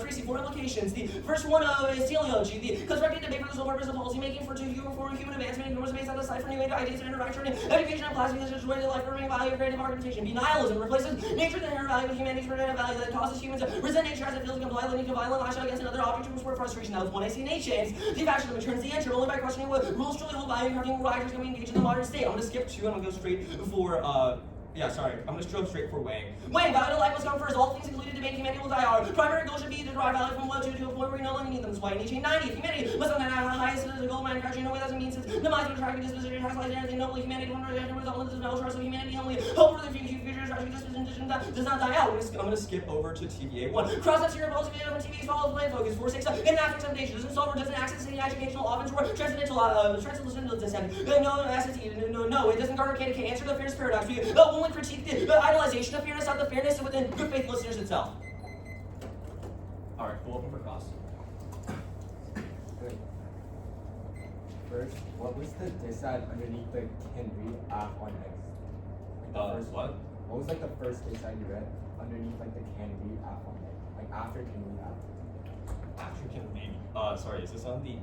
crazy four implications. The first one is teleology, the constructed debate for the sole purpose of policy making for human advancement, ignores space at the site for new ideas and interaction, education and classification is the life remaining value of creative argumentation. Denialism replaces nature the inherent value of humanity's inherent value that causes humans to resent nature as it feels compelled to violent lash out against another object to explore frustration. That was one I see nature. The faction of turns the enter only by questioning what rules truly hold value and correcting what actors can be engaged in the modern state. I'm gonna skip two and I'm gonna go straight for I'm gonna go straight for weighing. Weighing, value to life must come first. All things included debate, humanity will die. Our primary goal should be to derive value from what to a point where we no longer need them. That's why Nietzsche 90. If humanity must have the highest goal of manufacturing, no way doesn't mean since the minds of attractive disposition, tax lies, anything nobly, humanity will result in this metal trust of humanity only. Hope for the future strategy disposition that does not die out. I'm gonna skip over to TBA 1. Cross your policy from TV's follows plan focus 4 6 in aspects of nature. Doesn't solve or doesn't access any educational offense or transcendental descent. No, it doesn't garner K. Answer the fairness paradox. We only critique the idolization of fairness, not the fairness within good faith listeners itself. Alright, we'll open for cross. Good. First, what was the dissad underneath the can read app on X? What? What was like the first dissad you read underneath like the can read app on X? Like after can read app? After can read. Sorry, is this on the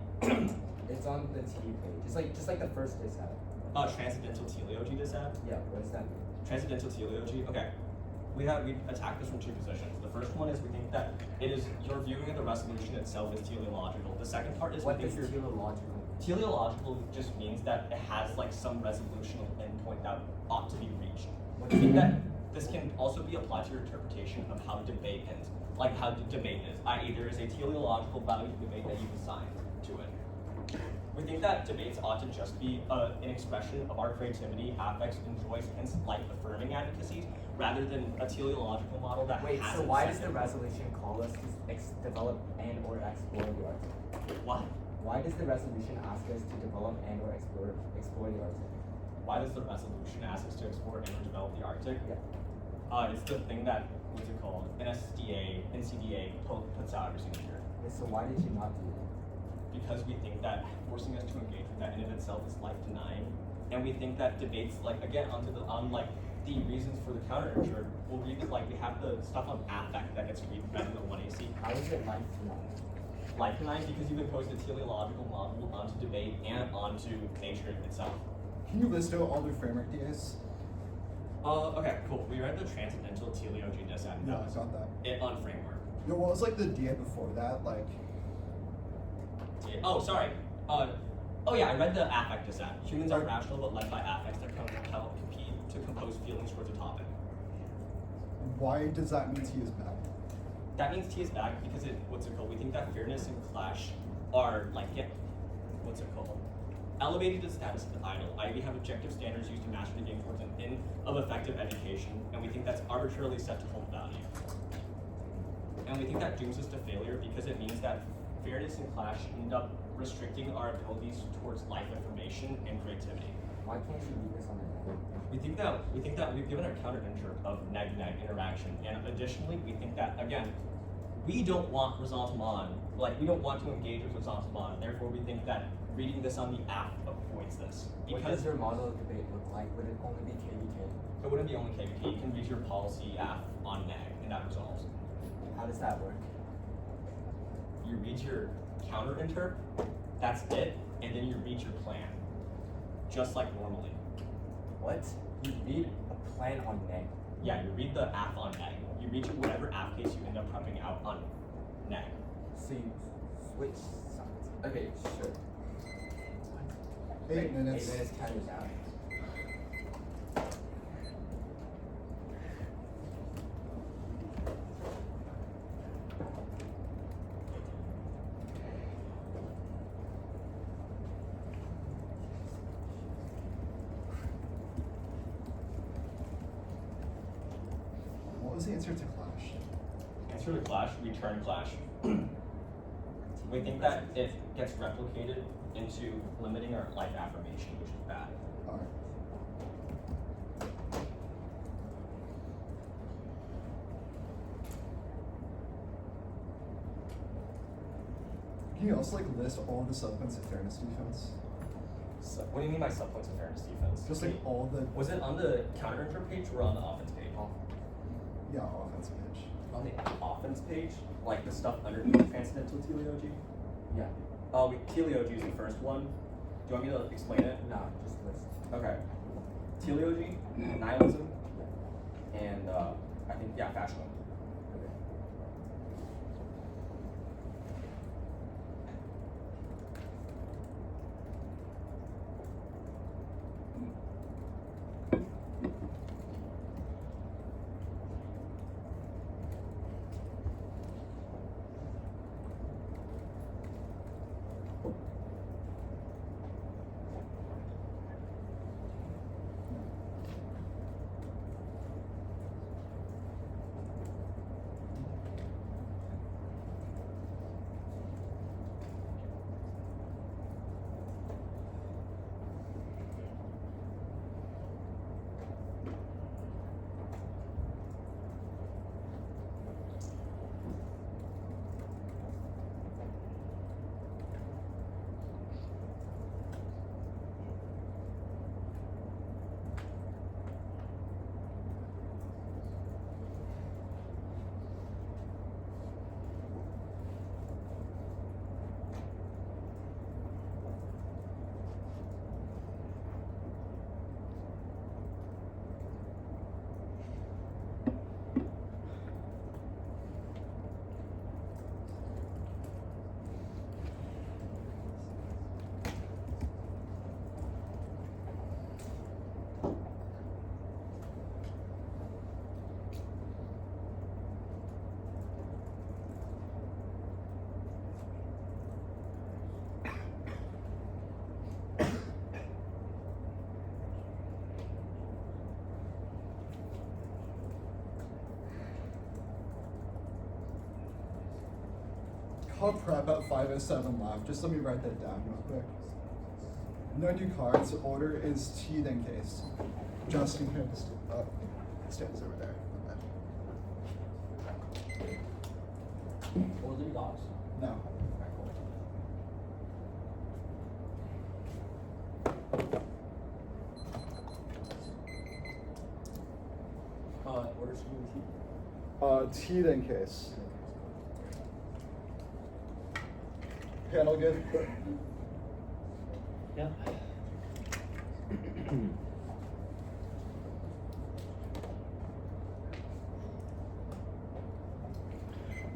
It's on the T page. Just like the first dissad. transcendental teleology dissad? Yeah, what does that mean? Transcendental teleology? Okay. We attack this from two positions. The first one is we think that you're viewing the resolution itself as teleological. The second part is What we is think teleological? teleological just means that it has like some resolutional endpoint that ought to be reached. What I do you think mean? that this can also be applied to your interpretation of how debate ends, like how the debate is, i.e. there is a teleological value to debate that you've assigned to it. We think that debates ought to just be an expression of our creativity, affects, and joys, hence life-affirming advocacies, rather than a teleological model that Wait, has so why does the resolution call us to develop and or explore the arts? What? Why does the resolution ask us to develop and or explore the Arctic? Why does the resolution ask us to explore and or develop the Arctic? Yeah. It's the thing that, what's it called? NCDA puts out every single year. Yeah, so why did you not do it? Because we think that forcing us to engage with that in of itself is life denying, and we think that debates, like again, on the reasons for the counterintuitive, we'll read it like we have the stuff on affect that gets read in the 1AC. How is it life tonight? Life denying because you've imposed a teleological model onto debate and onto nature itself. Can you list out all the framework DAs? Okay, cool. We read the transcendental teleology dissad. Yeah, I got that. It on framework. No, what was like the DA before that? Like, Oh, sorry. Oh yeah, I read the affect dissad. Humans are rational but led by affects that compete to compose feelings towards a topic. why does that mean T is bad? That means T is back because we think that fairness and clash are elevated to the status of the idol. We have objective standards used to master the game towards an end of effective education, and we think that's arbitrarily set to hold value. And we think that dooms us to failure because it means that fairness and clash end up restricting our abilities towards life information and creativity. Why can't you read this on the net? We think that we've given a counterintuitive of neg-neg interaction, and additionally, we think that again, we don't want resentment, we don't want to engage with resentment. Therefore, we think that reading this on the app avoids this. What does your model of debate look like? Would it only be KVK? It wouldn't be only KVK. You can read your policy app on neg, and that resolves. How does that work? You read your counterinterp, that's it, and then you read your plan, just like normally. What? You read a plan on neg? Yeah, you read the app on neg. You read whatever app case you end up prepping out on neg. So you switch sides. Okay, sure. 8 minutes. 8 minutes, time is out. What was the answer to clash? Answer to clash, return clash. We think that it gets replicated into limiting our life affirmation, which is bad. Alright. Can you also list all the subpoints of fairness defense? So, what do you mean by sub points of fairness defense? Just like all the Was it on the counter inter page or on the offense page? offensive pitch. On the offense page, like the stuff underneath transcendental teleology. Yeah. Teleology is the first one. Do you want me to explain it? No, just listen. Okay. Teleology, nihilism, and I think fascism. Okay. Comp prep at 5:07 left. Just let me write that down real quick. No new cards. Order is T then case. Justin stands over there. Or the dogs. No. Order scheme T. T then case. Panel good? Yeah.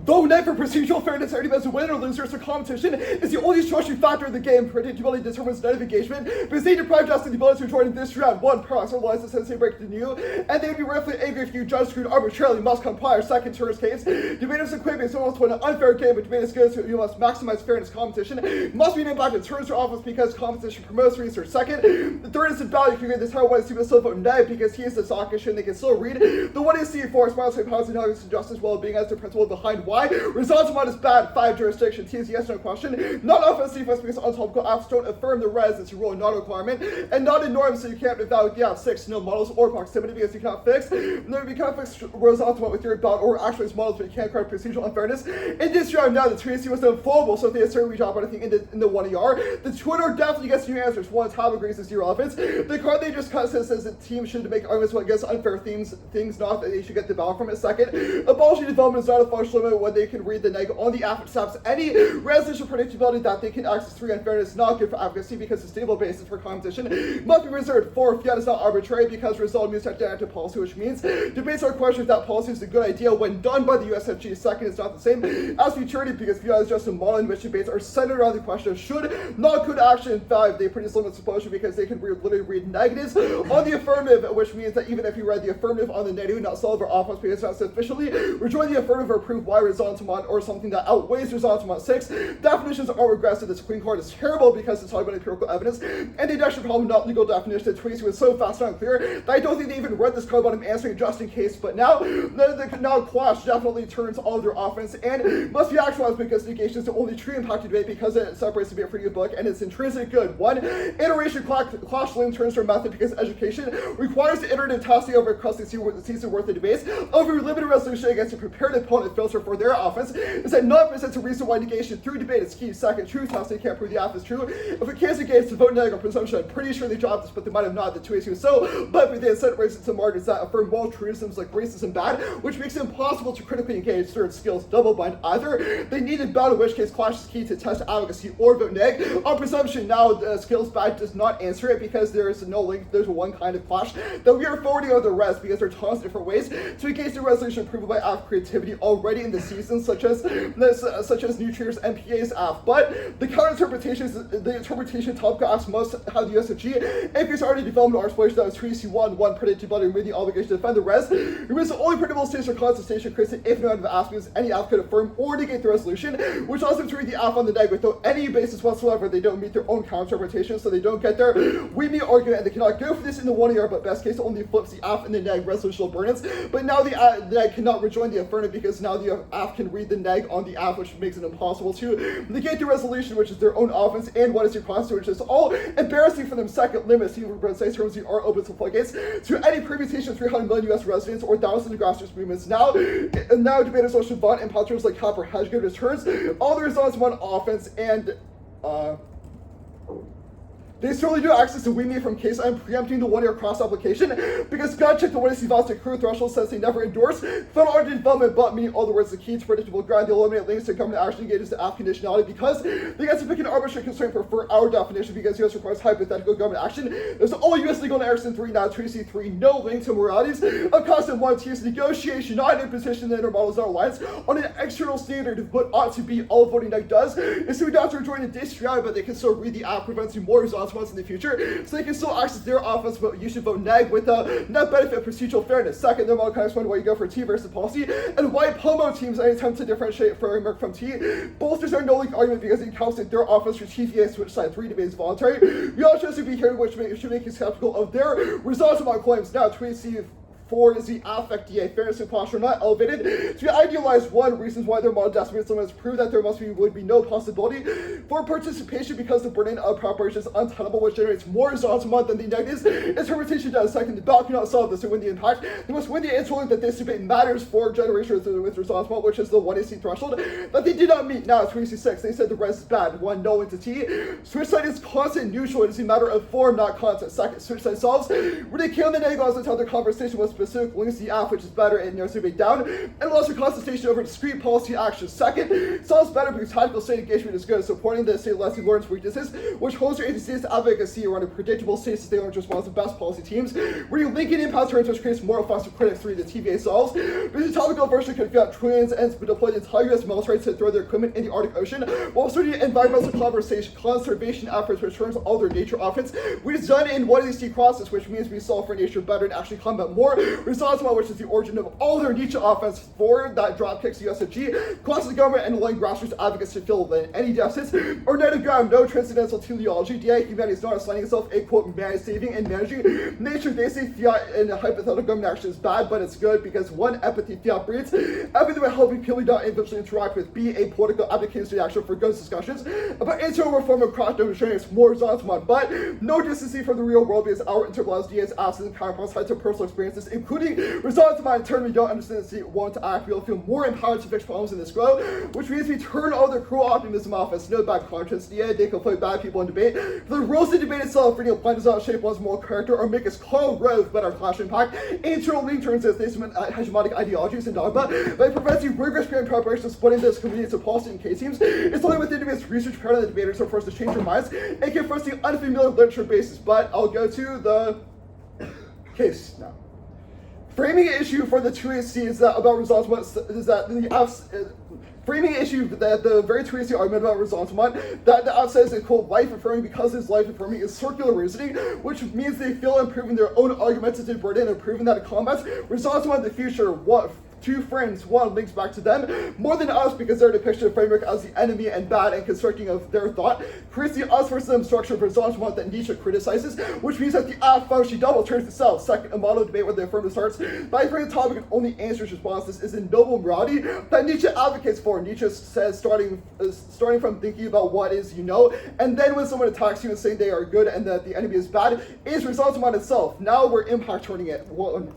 Though net for procedural fairness already as a winner or loser, so competition is the only structuring factor in the game. Predictability determines net of engagement, because they deprived us of the ability to join in this round. One, prox, otherwise the sensei break to you, and they would be rightfully angry if you judge screwed arbitrarily, must comply. Or second, tourist case. Debaters equipment is almost to an unfair game, but debate is good, so you must maximize fairness competition. Must be named back to turns or office because competition promotes research. Second, the third is the value can this how one student still vote neg because he is the sockish and they can still read. The one is C for smiles like housing and justice well-being as the principle behind why. Results is bad. 5 jurisdiction. T is yes, no question. Not offensive because untopical apps don't affirm the res. It's a rule, not a requirement. And not a norm, so you can't evaluate. Yeah, 6. No models or proximity because you cannot fix. No, you cannot fix results with your belt or actual models, but you can't correct procedural unfairness. In this round now, the Tracy was infallible, so if they assert we drop anything in the 1ER, the Twitter definitely gets new answers. 1 tab agrees is zero relevance. The card they just cut says the team should make arguments against unfair things not that they should get the ballot from it. Second, abolishing development is not a functional limit when they can read the neg on the app steps any resolution predictability that they can access 3 unfairness is not good for advocacy because the stable basis for competition must be reserved. 4th, yet is not arbitrary because result means active policy, which means debates are questioned if that policy is a good idea when done by the USFG. 2nd is not the same as futurity because VI is just a model in which debates are centered around the question of should, not could action. 5, they produce limits exposure because they can literally read negatives on the affirmative, which means that even if you read the affirmative on the negative, not solve or offense because it's not sufficiently rejoin the affirmative or prove why resentment or something that outweighs resentment. 6, definitions are regressive. The Supreme Court is terrible because it's talking about empirical evidence, and the induction problem not legal definition. The Tracy was so fast and unclear that I don't think they even read this card, but I'm answering just in case. But now, now Quash definitely turns all of their offense and must be actualized because negation is the only true impacted debate because it separates the debate from the book and it's intrinsic good. 1, iteration Clash Lane turns to a method because education requires the iterative testing over across the season worth of debates over limited resolution against a prepared opponent filter for their their offense is that none presents a reason why negation through debate is key. Second, truth tells they can't prove the app is true. If a case against to vote negative presumption, I'm pretty sure they dropped this, but they might have not. The 2ASU was so, but they had set racism to margins that affirm moral truisms like racism bad, which makes it impossible to critically engage certain skills double-blind either. They needed battle, in which case clash is key to test advocacy or vote neg. On presumption, now skills bad does not answer it because there is no link. There's one kind of clash that we are forwarding over the rest because there are tons of different ways to engage the resolution approval by app creativity already in the season, such as Nutrier's MPA's app. But the the interpretation topic asks must have the USFG. If it's already development or exploration that was 3C1 predicted by the obligation to defend the rest, it was the only predictable station or constant station creates if no out of app because any app could affirm or negate the resolution, which allows them to read the app on the neg without any basis whatsoever. They don't meet their own counter interpretation, so they don't get their we meet argument, and they cannot go for this in the 1 year, but best case only flips the app and the neg resolutional burdens. But now the neg cannot rejoin the affirmative because now the app can read the neg on the app, which makes it impossible to negate the resolution, which is their own offense, and what is your constitution, which is all embarrassing for them. Second, limits even precise terms are open to floodgates to any permutation of 300 million US residents or thousands of grassroots movements. Now debaters should vote in terms like Cap or Hedgegate returns all the results on offense and they certainly do access to WeMe from case I'm preempting the 1 year cross application because God checked the 1AC vows to accrue threshold says they never endorse federal art development, but meaning all the words the key to predictable ground. They eliminate links to government action engages to app conditionality because they get to pick an arbitrary constraint for our definition because US requires hypothetical government action. There's all US legal in Erickson 3, now 2C3, no link to moralities of constant 1 T's negotiation, not an imposition that intermodels our alliance on an external standard of what ought to be all voting neg does is to adopt or join a district, but they can still read the app, preventing more results once in the future, so they can still access their offense, but you should vote neg with a net benefit of procedural fairness. Second, their model kind of explain why you go for T versus policy, and why POMO teams any attempt to differentiate framework from T bolsters our no link argument because it counts that their offense for TVA switch side 3 debate is voluntary. We also should be hearing which should make you skeptical of their results among claims. Now, tweet C4 is the affect DA fairness and posture not elevated to idealize one reasons why their model decimates limits prove that there would be no possibility for participation because the burden of preparation is untenable, which generates more results a month than the negatives interpretation does. Second, the ballot cannot solve this to win the impact. They must win the insulin that this debate matters for generations with results, which is the 1AC threshold that they did not meet. Now it's 3C6. They said the rest is bad. One, no entity. Switch side is constant neutral. It is a matter of form, not content. Second, switch side solves where they kill the negatives until their conversation was specific links to the app, which is better and narrows the debate down, and allows for concentration over discrete policy actions. Second, solves better because tactical state engagement is good, supporting the state lesson learns weaknesses, which holds your agencies advocacy around a predictable state sustainable response of best policy teams, where you link in impact terms which creates more offensive critics. 3, the TVA solves. Because the topical version could get trillions and deploy the entire US military to throw their equipment in the Arctic Ocean, while starting environmental conservation efforts which turns all their nature offense, which is done in 1AC crosses, which means we solve for nature better and actually combat more. Results which is the origin of all their Nietzsche offense for that drop kicks the USFG, crosses the government and allowing grassroots advocates to fill in any deficits or native ground, no transcendental teleology. DA humanity is not assigning itself a quote man saving and managing nature. They say fiat and hypothetical government action is bad, but it's good because one, empathy fiat breeds empathy by helping people not eventually interact with, B, a political abdicating state action for good discussions about internal reform of craft demonstrating it's more results one, but no distancing from the real world because our interpolates DA's absence and counterparts tied to personal experiences, including results of my turn we don't understand the want to act, we'll feel more empowered to fix problems in this glow, which means we turn all their cruel optimism off as no bad conscience. Yeah, they can play bad people in debate. The rules of debate itself, reading a plan does not shape one's moral character or make us call rogue, but our clash impact. Internal link turns as they cement hegemonic ideologies and dogma by preventing rigorous grand preparation, splitting this community into policy and case teams. It's only with debates research part of the debaters are forced to change their minds and give us the unfamiliar literature basis. But I'll go to the case now. Framing issue for the 2AC is that about results is that the framing issue that the very 2AC argument about results that the app says is quote life affirming because it's life affirming is circular reasoning, which means they feel improving their own argumentative burden and proving that it combats results in the future. What? Two friends, one links back to them more than us because their depiction of framework as the enemy and bad and constructing of their thought creates the us versus them structure of results that Nietzsche criticizes, which means that the app function double turns itself. Second, a model debate where the affirmative starts by framing the topic and only answers responses is a noble morality that Nietzsche advocates for. Nietzsche says starting from thinking about what is you know, and then when someone attacks you and saying they are good and that the enemy is bad is results itself. Now we're impact turning it.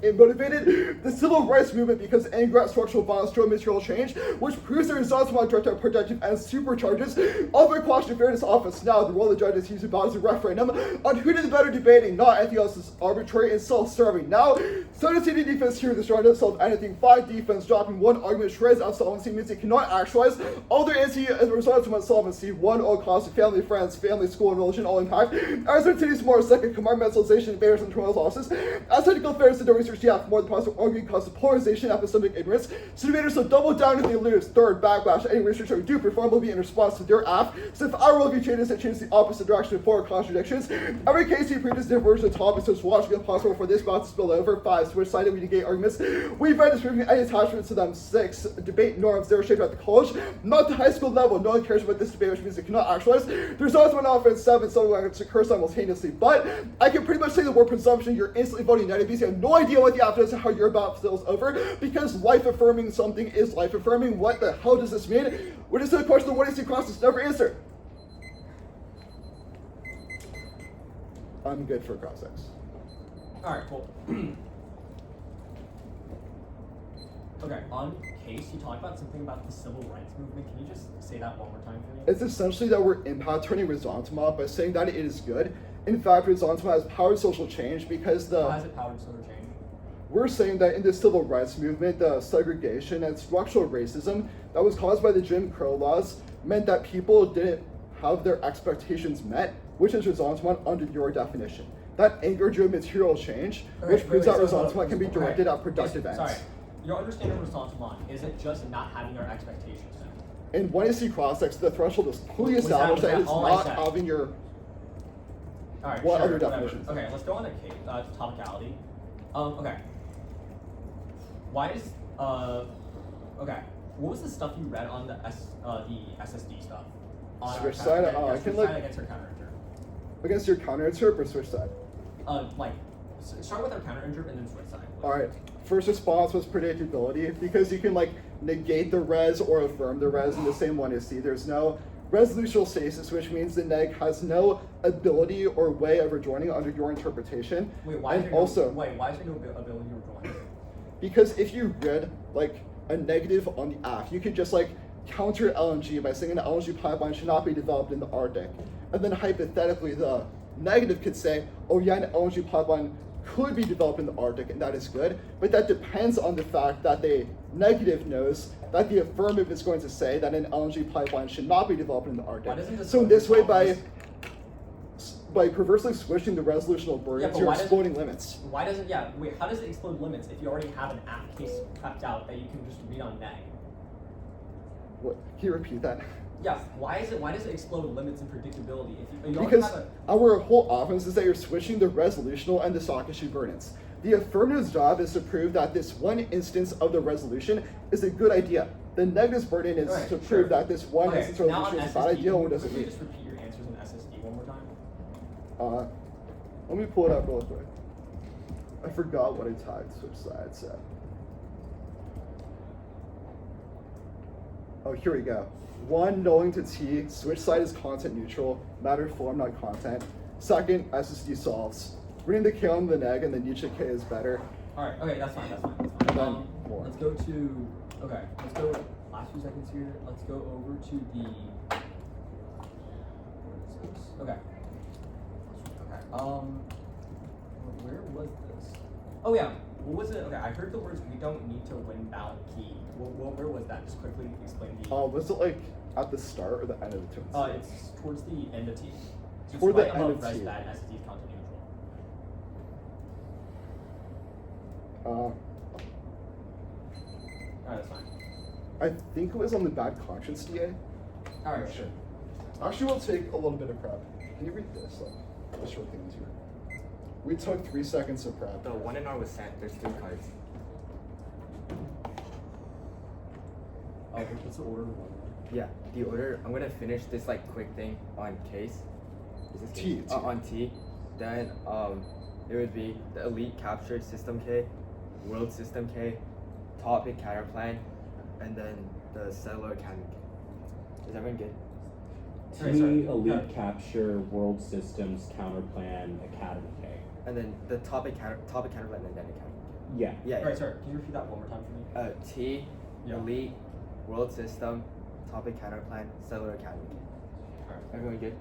It motivated the civil rights movement because anger at structural violence to a material change, which proves the resentment directed productive and supercharges of the Question of Fairness Office. Now, the role of the judge is used about as a referendum on who did the better debating, not anything else is arbitrary and self-serving. Now, 17 defense here, the strong itself anything, 5 defense dropping 1 argument shreds of solvency means it cannot actualize all there is here as a result of solvency. 1 all cost of family, friends, family, school, and religion all impact. As there continues more, second compartmentalization, barriers and internal losses. As technical fairness in the research, more the positive arguing cause of polarization, epistemic ignorance. So debaters will double down if they lose. Third, backlash. Any research that we do perform will be in response to their app. So if our worldview changes, it changes the opposite direction for contradictions. Every case he preaches diversion of topics, so it's logically impossible for this box to spill over. 5, switch-sided, we negate arguments. We've read disproving any attachments to them. 6, debate norms. They were shaped at the college, not the high school level. No one cares about this debate, which means it cannot actualize. There's also an offense. 7, some language occur simultaneously. But I can pretty much say the word presumption, you're instantly voting negative because you have no idea what the after is and how your about spills over, because life affirming something is life affirming. What the hell does this mean? What is the question of what is the cross is never answered? I'm good for cross-ex. Alright, cool. Okay, on case, you talked about something about the civil rights movement. Can you just say that one more time for me? It's essentially that we're impact turning resentment by saying that it is good. In fact, resentment has powered social change because How has it powered social change? we're saying that in the civil rights movement, the segregation and structural racism that was caused by the Jim Crow laws meant that people didn't have their expectations met, which is resentment under your definition. That anger-driven material change, which proves that resentment can be directed at productive ends. Sorry, your understanding of resentment isn't just not having our expectations met. In 1AC cross-ex, the threshold is clearly Was established that that it's all I not said? having your Alright, what sure, other whatever. definitions? Okay, let's go on to case, topicality. Okay. Why is, okay. What was the stuff you read on the SSD stuff? On Switch our side? counter- I yeah, can switch like- side against our counterintuitive. against your counter-interp or switch side? Start with our counterintuitive and then switch side. please. Alright, first response was predictability, because you can like negate the res or affirm the res in the same 1AC. There's no resolutional stasis, which means the neg has no ability or way of rejoining under your interpretation. Wait, why and is there also, no, wait, why is there no ability to rejoin? because if you read like a negative on the app, you could just like counter LNG by saying an LNG pipeline should not be developed in the Arctic. And then hypothetically, the negative could say, oh yeah, an LNG pipeline could be developed in the Arctic, and that is good. But that depends on the fact that the negative knows that the affirmative is going to say that an LNG pipeline should not be developed in the Arctic. Why doesn't this So in this way, resolve by perversely switching the resolutional Yeah, burdens, but you're why doesn't- exploding limits. Why does it, yeah, wait, how does it explode limits if you already have an app case prepped out that you can just read on neg? What? Can you repeat that? Yeah, why does it explode limits and predictability if you already Because have our whole offense is that you're switching the resolutional and the stock issue burdens. The affirmative's job is to prove that this one instance of the resolution is a good idea. The negative's burden is Alright, to sure. prove that this one Okay, instance of now on resolution is a bad SSD, idea or can doesn't you mean. just repeat your answers on SSD one more time? Let me pull it up real quick. I forgot what I typed, switch sides. So. Oh, here we go. 1, knowing to T, switch side is content neutral, matter form, not content. Second, SSD solves. Reading the K on the neg and the Nietzsche K is better. Alright, okay, that's fine. And then more. Let's go to, okay, let's go, last few seconds here, let's go over to the, what is this? Okay. Where was this? Oh yeah, what was it? Okay, I heard the words, we don't need to win ballot key. Where was that? Just quickly explain the. Was it like at the start or the end of the twins? It's towards the end of T. So Toward it's the right end above of res T. bad SSD is content neutral. Alright, that's fine. I think it was on the bad conscience DA. Alright, sure. Actually, we'll take a little bit of prep. Can you read this? Like, the short things here. We took 3 seconds of prep. The one in R was sent. There's 2 cards. Oh, what's the order? Yeah, the order. I'm gonna finish this like quick thing on case. Is this T, case? T. On T. Then it would be the elite captured system K, world system K, topic counterplan, and then the settler academy K. Is everyone good? T, elite capture, world systems, counterplan, academy K. And then the topic counterplan and then academy K. Yeah. Yeah. Alright, sorry, can you repeat that one more time for me? T, Yeah. elite, world system, topic counterplan, cellular academy. Alright. Everyone good?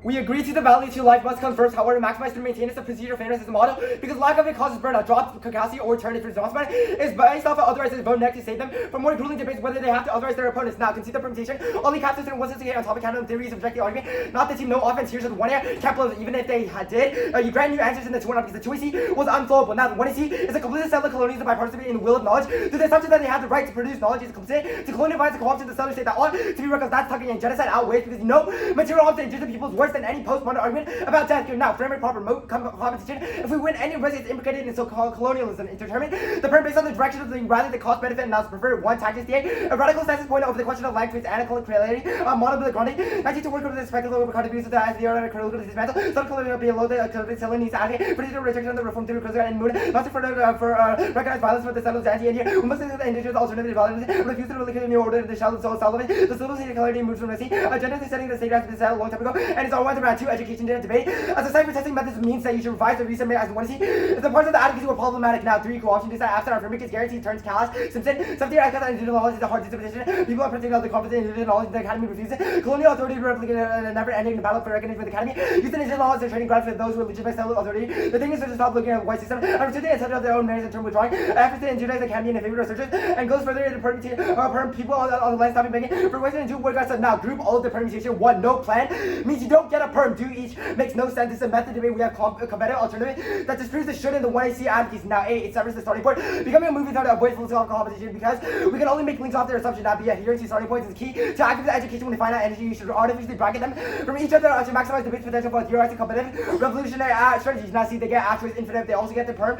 We agree to the value to life must come first, however, maximize the maintenance of procedure fairness is the motto, because lack of it causes burnout, drops capacity, or turn it for exhaustion is based off of otherwise vote next to save them from more grueling debates whether they have to authorize their opponents. Now, concede the permutation, only captures and wasn't on topic counter theories object the argument, not the team, no offense, here's the 1A, can't blow even if they did, you grant new answers in the 2-1 because the 2AC was unflowable. Now, the 1AC is a completely settler colonialism by bipartisanship in the will of knowledge, to the assumption that they have the right to produce knowledge is complicit, to colonialize the co-option the southern state that ought to be recognized, that's tucking in genocide outweighs because you know material option injures the people's worse than any postmodern argument about death. Now, frame proper competition. If we win any race, it's implicated in so-called colonialism. To determine the term based on the direction of the rather the cost benefit analysis preferred. One tactics DA. A radical stances point over the question of language and colloquiality. Monobilic grounding. 19 to work with the spectacle of contributions to the as the art of critical dismantle. Some colonial below the selling needs to advocate for the rejection of the reform theory and mood. Not to further recognize violence for the settlers anti-India. We must think of the indigenous alternative violence. Refuse to relocate a new order in the shallow soul Sullivan. The civil state clarity moves from the sea. Agenda is setting the state has been set a long time ago, and it's all around two education debate. As a site for testing methods means that you should revise the resubmit as one to see. If the parts of the advocacy were problematic, now 3 co-option decide after our permit is guaranteed turns callous. Simpson, 17 articles on indigenous knowledge is a hard disposition. People are protecting the confidence in indigenous knowledge, the academy refuses it. Colonial authority replicated a never ending battle for recognition with the academy. Use the indigenous knowledge as a training ground for those who are legitimate settled authority. The thing is to stop looking at the white system and return to the of their own merits in term withdrawing. Efforts to indigenize the academy in favor of researchers and goes further into perm people on the land stopping begging for wasting into work said now group all of the permutation. One, no plan means you don't get a perm. Do each makes no sense. This is a method debate. We have competitive alternative that disproves the should and the 1AC advocates. Now, A, it severs the starting point, becoming a moving target to avoid philosophical competition because we can only make links off their assumption. Now, B, adherence to starting points is key to active education. When they find out energy, you should artificially bracket them from each other to maximize debate's potential for theorizing competitive revolutionary strategies. Now, see, they get after infinite. They also get the perm.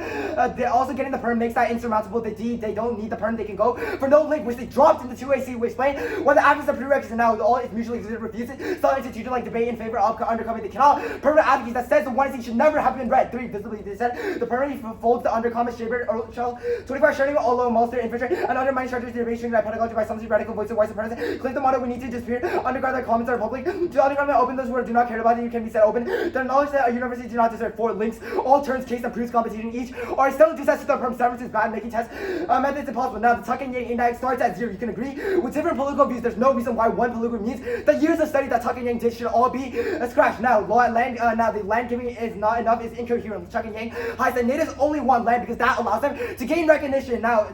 They also getting the perm makes that insurmountable. The D, they don't need the perm. They can go for no link, which they dropped in the 2AC. We explain what the absence of prerequisites now all is mutually exclusive refuses. Some institution like debate in favor of undercoming. They cannot permanent advocates that says the 1AC should never have been read. 3, visibly they said the permanently folds the undercommon shaper or shell 24 sharing all low monster infiltrate and undermine structures derivation by pedagogy by some radical voice of white supremacy. Claim the motto we need to disappear. Underguard the comments are public. To underground open those who do not care about it, you can be set open. The knowledge that a university do not deserve 4 links. All turns case and proves competition each are still do tests to the perm severance is bad making tests. Methods impossible. Now the tuck and yang index starts at 0. You can agree with different political views. There's no reason why one political means the years of study that tuck and yang did should all be scratched. Now now the land giving is not enough is incoherent. Tuck and yang hides that natives only want land because that allows them to gain recognition. Now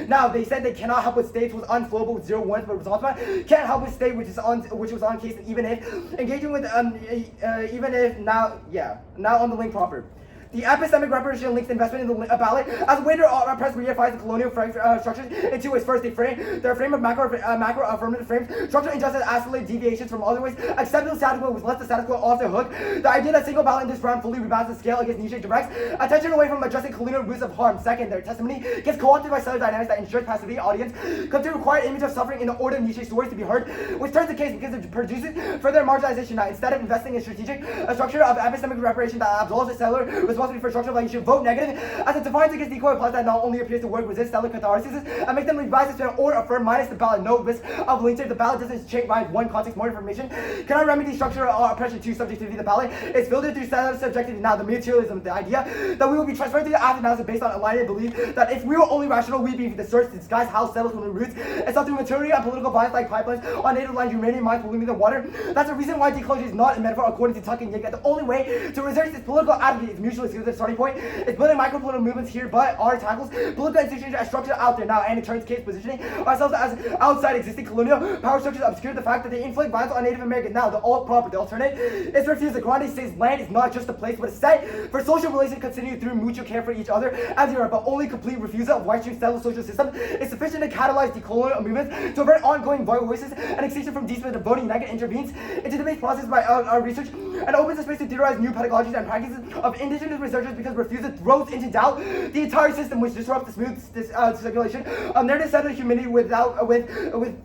Now they said they cannot help with states was unflowable with 0-1 but results can't help with state which was on case even if engaging with now on the link proper. The epistemic reparation links investment in the ballot as a way to press reifies the colonial structures in 2 ways. First, they frame their frame of macro affirmative frames structural injustice isolate deviations from other ways. Accepting the status quo was left the status quo off the hook. The idea that single ballot in this round fully rebounds the scale against niche directs attention away from addressing colonial roots of harm. Second, their testimony gets co-opted by cellular dynamics that ensures passivity audience come to require image of suffering in the order of niche stories to be heard, which turns the case because it produces further marginalization. Now, instead of investing in strategic structure of epistemic reparation that absolves the cellular responsibility for structural value, you should vote negative as it defines against the equal applies that not only appears to work resist cellular catharsis and make them revise it or affirm minus the ballot. No risk of linkage. The ballot doesn't change by one context. More information cannot remedy structural oppression. 2, subjectivity. The ballot is filtered through subjectivity. Now the materialism, the idea that we will be transferred to the after analysis based on aligned belief that if we were only rational, we'd be the search to disguise how settled from the roots and stuff through material and political violence like pipelines on native land, uranium mines polluting the water. That's the reason why declosure is not a metaphor according to Tuck and Yang. That the only way to resist this political advocate is mutually exclusive. Starting point is building micro-political movements here, but our tackles political institutions are structured out there now, and in turns case positioning ourselves as outside existing colonial power structures obscure the fact that they inflict violence on Native Americans. Now, the alternate is refused. The Grande says land is not just a place, but a set for social relations continued through mutual care for each other as Europe, but only complete refusal of white settled social system is sufficient to catalyze decolonial movements to avert ongoing voices and extinction from decent voting. Negative intervenes into the base process by our research and opens a space to theorize new pedagogies and practices of indigenous these researchers because refusal throws into doubt the entire system, which disrupts the smooth circulation of narrative centered humanity with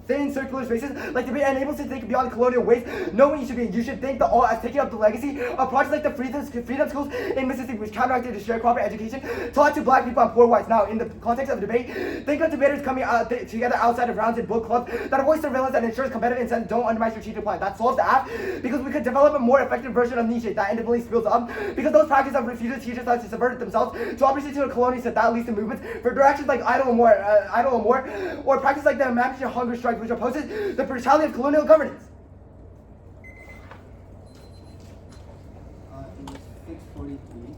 thin circular spaces like debate, and enables to think beyond colonial ways. Knowing you should think the all as taking up the legacy of projects like the freedom schools in Mississippi, which counteracted the sharecropper education taught to black people and poor whites. Now, in the context of debate, think of debaters coming together outside of rounds in book clubs that avoid surveillance and ensures competitive incentive, don't undermine strategic plan. That solves the app because we could develop a more effective version of niche that independently spills up because those practices of refusing teachers to subvert themselves to operate to a colonial set that leads to movements for directions like idle and more, or practices like the Emancipation Hunger Strike, which opposes the brutality of colonial governance. It was 6:43.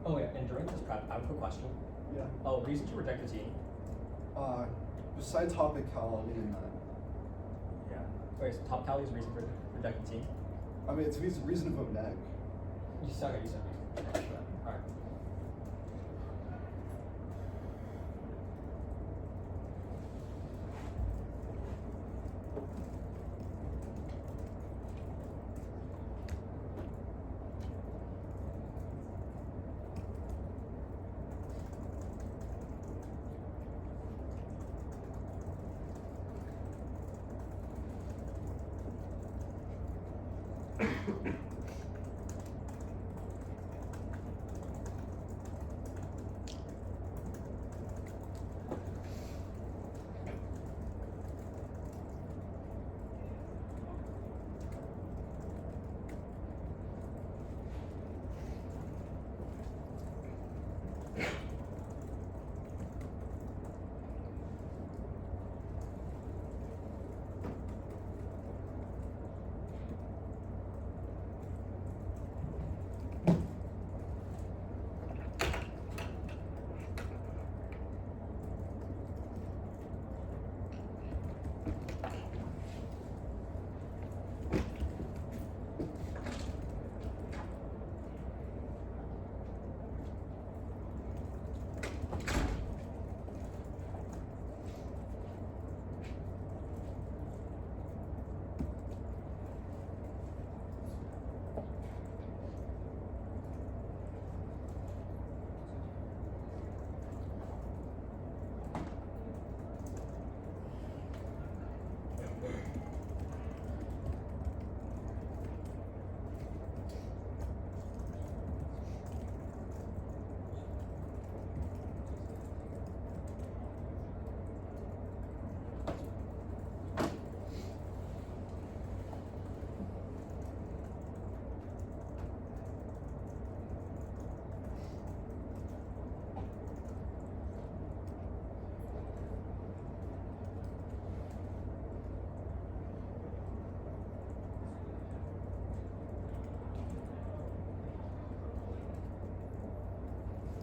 Oh yeah, and during this prep, I have a quick question. Yeah. Oh, reason to reject the team? Besides topicality and that. Yeah. Wait, so top Cali is reason for reject the team? I mean, it's a reason to vote neg. You said reason. Alright.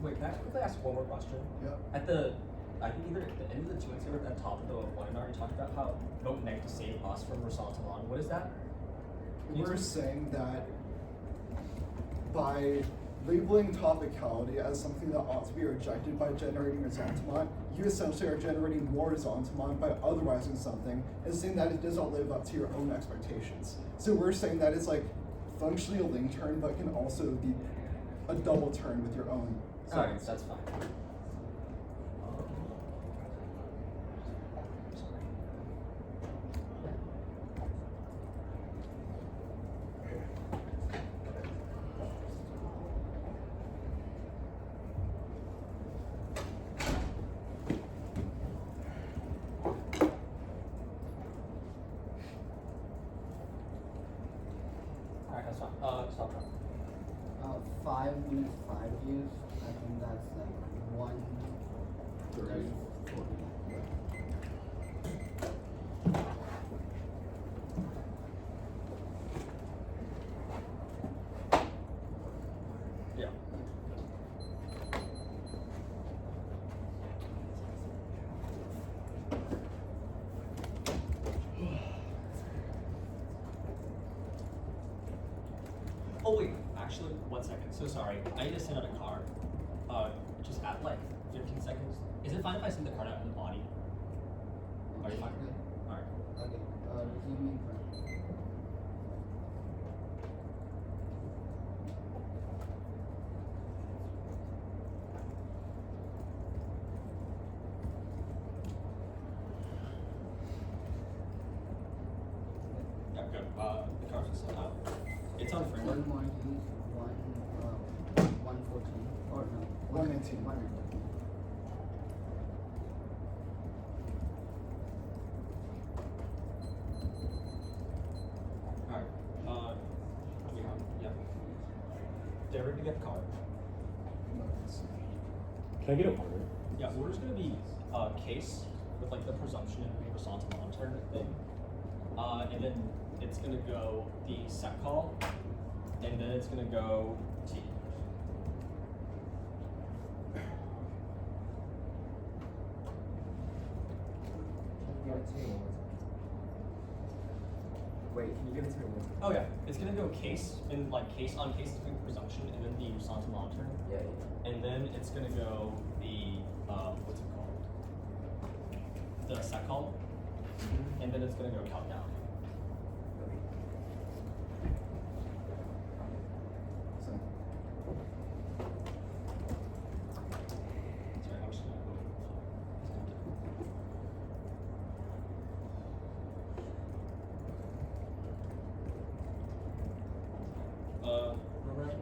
Wait, can I quickly ask one more question? Yeah. At the I think either at the end of the 2 answer or at the top of the webinar, you talked about how vote neg to save us from resentment. What is that? We're saying that by labeling topicality as something that ought to be rejected by generating resentment, you essentially are generating more resentment by otherwising something and saying that it does not live up to your own expectations. So we're saying that it's like functionally a link turn, but can also be a double turn with your own. Alright, that's fine. Alright, that's fine. Stop time. 5 minutes 5 views. I think that's like 1:30, 40. Yeah. Oh wait, actually, 1 second. So sorry. I need to send out a card. Just at like 15 seconds. Is it fine if I send the card out in the body? Are you fine? Alright. Okay. Resume in front. Yeah, good. The cards are sent out. It's on framework. One more use, 114 or no? 119. 119. Alright. Yeah. Did everybody get the card? Can I get an order? Yeah, we're just gonna be case with like the presumption and resentment turn thing. And then it's gonna go the set call, and then it's gonna go T. Give it to me one more time. Wait, can you give it to me one more time? Oh yeah, it's gonna go case and like case on case is gonna be presumption, and then the resentment turn, Yeah, yeah. and then it's gonna go the what's it called? The set call, and then it's gonna go countdown. So, Sorry, I'm just gonna go. Remember?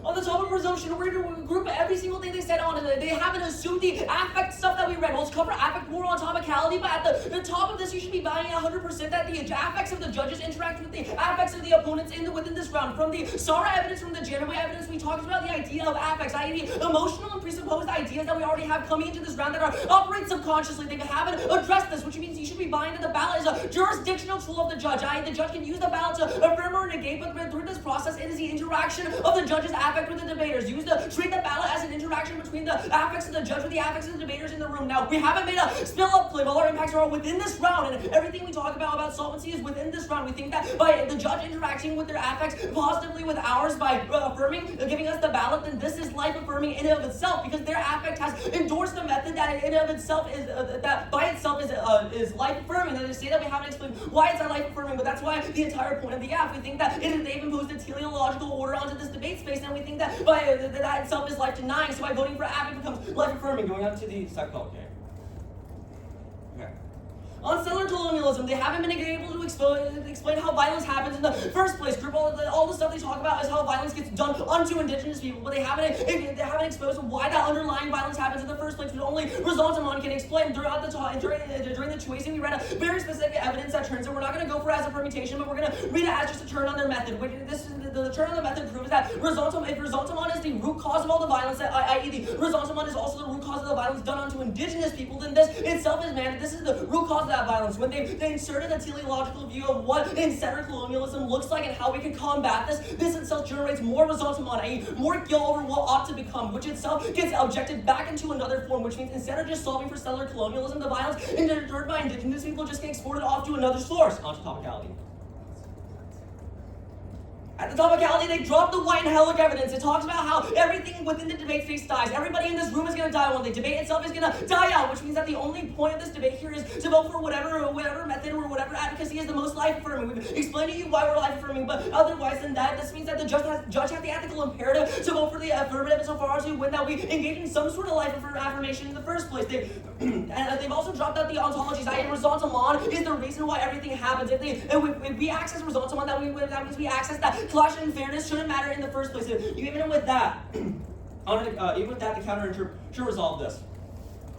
On the top of presumption, we're going to group every single thing they said on it. They haven't assumed the affect stuff that we read. Let's cover affect more on topicality, but at the top of this, you should be buying 100% that the affects of the judges interact with the affects of the opponents within this round. From the SARA evidence, from the Janaway evidence, we talked about the idea of affects, i.e. the emotional and presupposed ideas that we already have coming into this round that operate subconsciously. They haven't addressed this, which means you should be buying that the ballot is a jurisdictional tool of the judge, i.e. the judge can use the ballot to affirm or negate, but through this process, it is the interaction of the judge's affect with the debaters. Use the treat the ballot as an interaction between the affects of the judge with the affects of the debaters in the room. Now, we haven't made a spill up clip. All our impacts are all within this round, and everything we talk about solvency is within this round. We think that by the judge interacting with their affects positively with ours by affirming, giving us the ballot, then this is life affirming in and of itself, because their affect has endorsed the method that in and of itself is that by itself is life affirming. And they say that we haven't explained why it's not life affirming, but that's why the entire point of the app. We think that they've imposed a teleological order onto this debate space, and we think that by that itself is life denying. So by voting for app, it becomes life affirming. Going on to the set call, okay. Okay. On cellular colonialism, they haven't been able to explain how violence happens in the first place. Group all the stuff they talk about is how violence gets done unto indigenous people, but they haven't exposed why that underlying violence happens in the first place, which only Resentment can explain. Throughout the talk, during the choosing, we read a very specific evidence that turns out we're not going to go for as a permutation, but we're going to read it as just a turn on their method. The the term of the method proves that if resentment is the root cause of all the violence, i.e. the resentment is also the root cause of the violence done onto indigenous people, then this itself is man. This is the root cause of that violence. When they inserted a teleological view of what settler colonialism looks like and how we can combat this itself generates more resentment, i.e. more guilt over what ought to become, which itself gets objected back into another form, which means instead of just solving for settler colonialism, the violence endured by indigenous people just get exported off to another source. Onto topicality. At the topicality, they drop the white and hellic evidence. It talks about how everything within the debate space dies. Everybody in this room is going to die one day. Debate itself is going to die out, which means that the only point of this debate here is to vote for whatever method or whatever advocacy is the most life-affirming. We've explained to you why we're life-affirming, but otherwise than that, this means that the judge has the ethical imperative to vote for the affirmative so far as to when that we engage in some sort of life affirmation in the first place. They've also dropped out the ontologies. I.e. resentment is the reason why everything happens. If we access resentment, that means we access that clash and fairness shouldn't matter in the first place. Even with that, the counter should resolve this.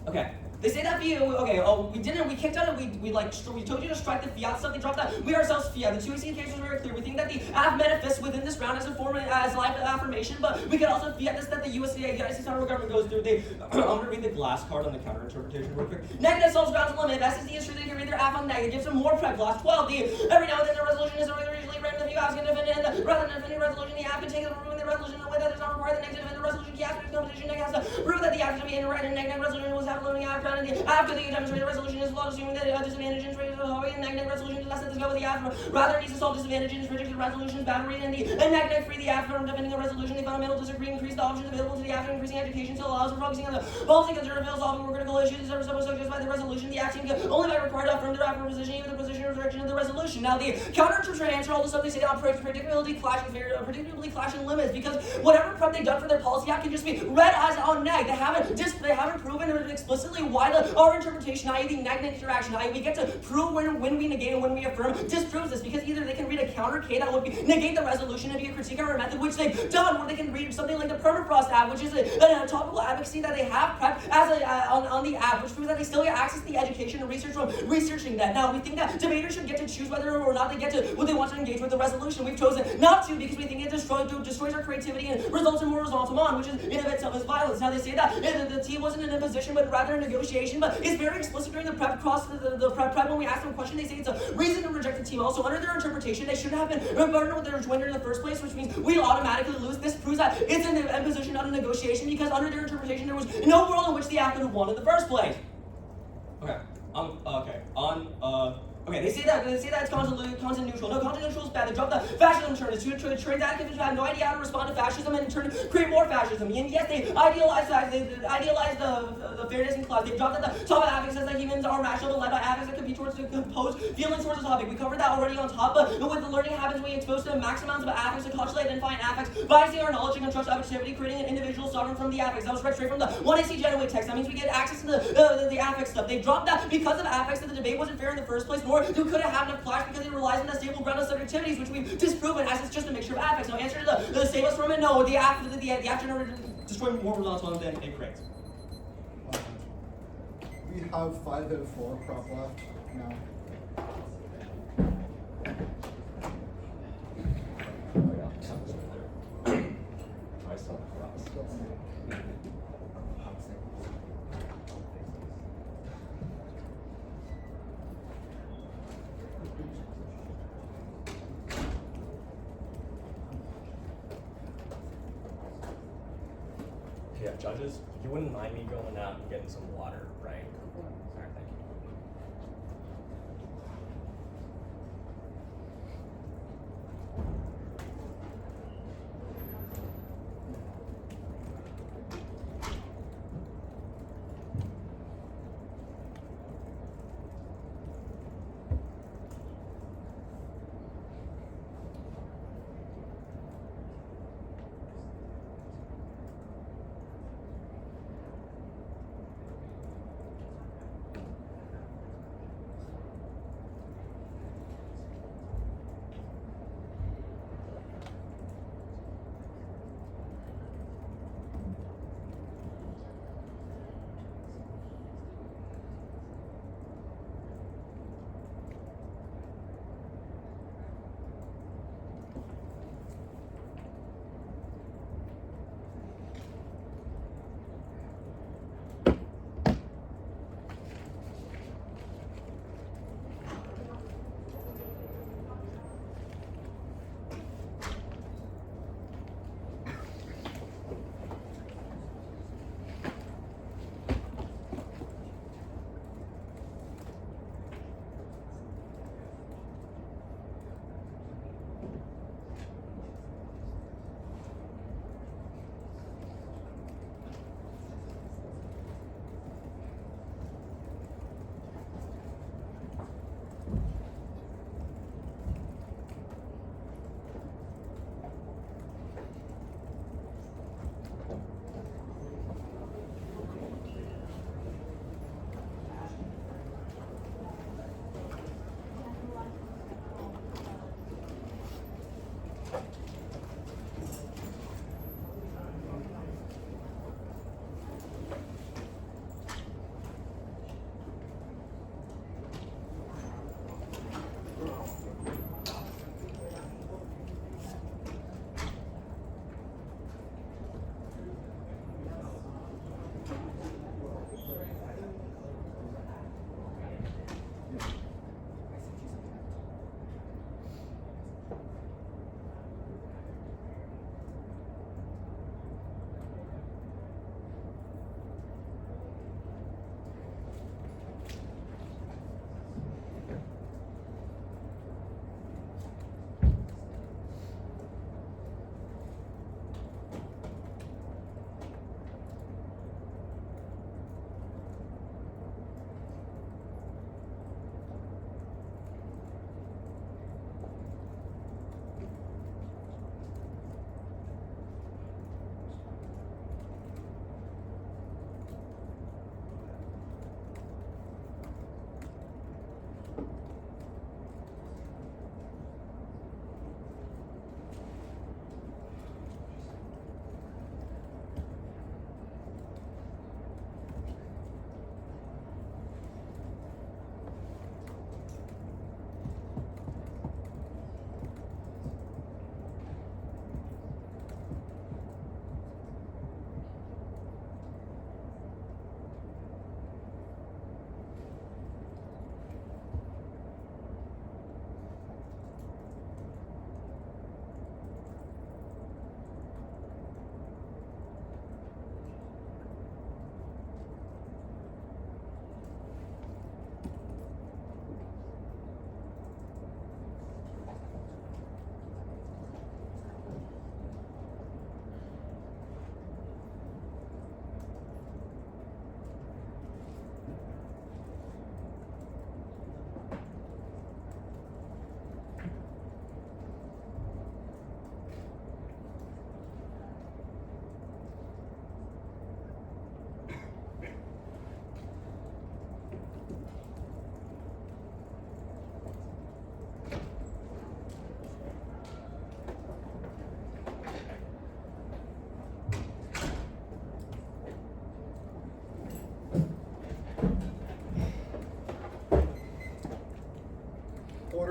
Okay. They say that we kicked out we told you to strike the fiat stuff, they dropped that. We ourselves fiat. The 2 EC case was very clear. We think that the manifests within this round as a form as life affirmation, but we can also fiat this that the United States federal government goes through. I'm gonna read the glass card on the counter interpretation real quick. Negative solves grounds limit. If SSD is true, they can read their app on negative. Gives them more prep. Glass 12. Every now and then the resolution is usually random. If you ask an defendant, rather than defending resolution, the app can take it and ruin the resolution in a way that does not require the negative defend the resolution. Key aspect of competition has to prove that the app should be in the negative resolution was happening after the demonstrated resolution is flawed, assuming that disadvantage is rated and negative resolution is less than the go with the after. Rather, it needs to solve disadvantages, rejected resolutions, boundary, and negative free the after from defending the resolution. The fundamental disagree, increase the options available to the after, increasing education, so allows for focusing on the policy conservative solving more critical issues that are suggested by the resolution. The axiom can only be required to affirm their after position, even the position or direction of the resolution. Now, the counter to answer all the stuff they say on predictability, clashing limits, because whatever prep they've done for their policy act can just be read as on neg. They haven't proven explicitly why our interpretation, i.e. the neg interaction, i.e. we get to prove when we negate and when we affirm, disproves this, because either they can read a counter K that would negate the resolution and be a critique of our method, which they've done, or they can read something like the permafrost app, which is a topical advocacy that they have prepped as on the app, which proves that they still get access to the education and research from researching that. Now, we think that debaters should get to choose whether or not they get to what they want to engage with the resolution. We've chosen not to because we think it destroys our creativity and results in more resentment, which is in of itself is violence. Now, they say that the team wasn't in a position, but rather a negotiation, but it's very explicit during the prep prep when we ask them a question, they say it's a reason to reject the team. Also, under their interpretation, they shouldn't have been burdened with their rejoinder in the first place, which means we automatically lose. This proves that it's in a position, not a negotiation, because under their interpretation, there was no world in which the act could have won in the first place. Okay. Okay, they say that it's content neutral. No, content neutral is bad. They drop the fascism term. It's trans activists who have no idea how to respond to fascism and in turn create more fascism. And yes, they idealize the fairness in class. They dropped that the top of affects says that humans are rational but led by affects that compete towards to compose feelings towards the topic. We covered that already on top, but with the learning habits, we expose to max amounts of affects to culturally identifying affects, biasing our knowledge and construct objectivity, creating an individual sovereign from the affects. That was read straight from the 1AC Genuine text. That means we get access to the affect stuff. They dropped that because of affects that the debate wasn't fair in the first place, nor who couldn't have enough clash because it relies on the stable ground of subjectivities, which we've disproven as it's just a mixture of affects. No, answer to the save us from it, no, the after destroy more results than it creates. We have 5 out of 4 prep left now. Yeah, judges, you wouldn't mind me going out and getting some water, right? Alright, thank you.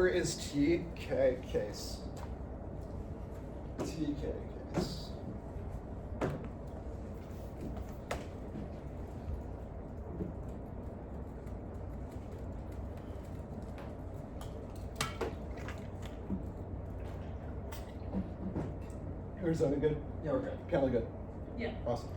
answer is TK case. TK case. Arizona good? Yeah, we're good. Panel good? Yeah. Awesome.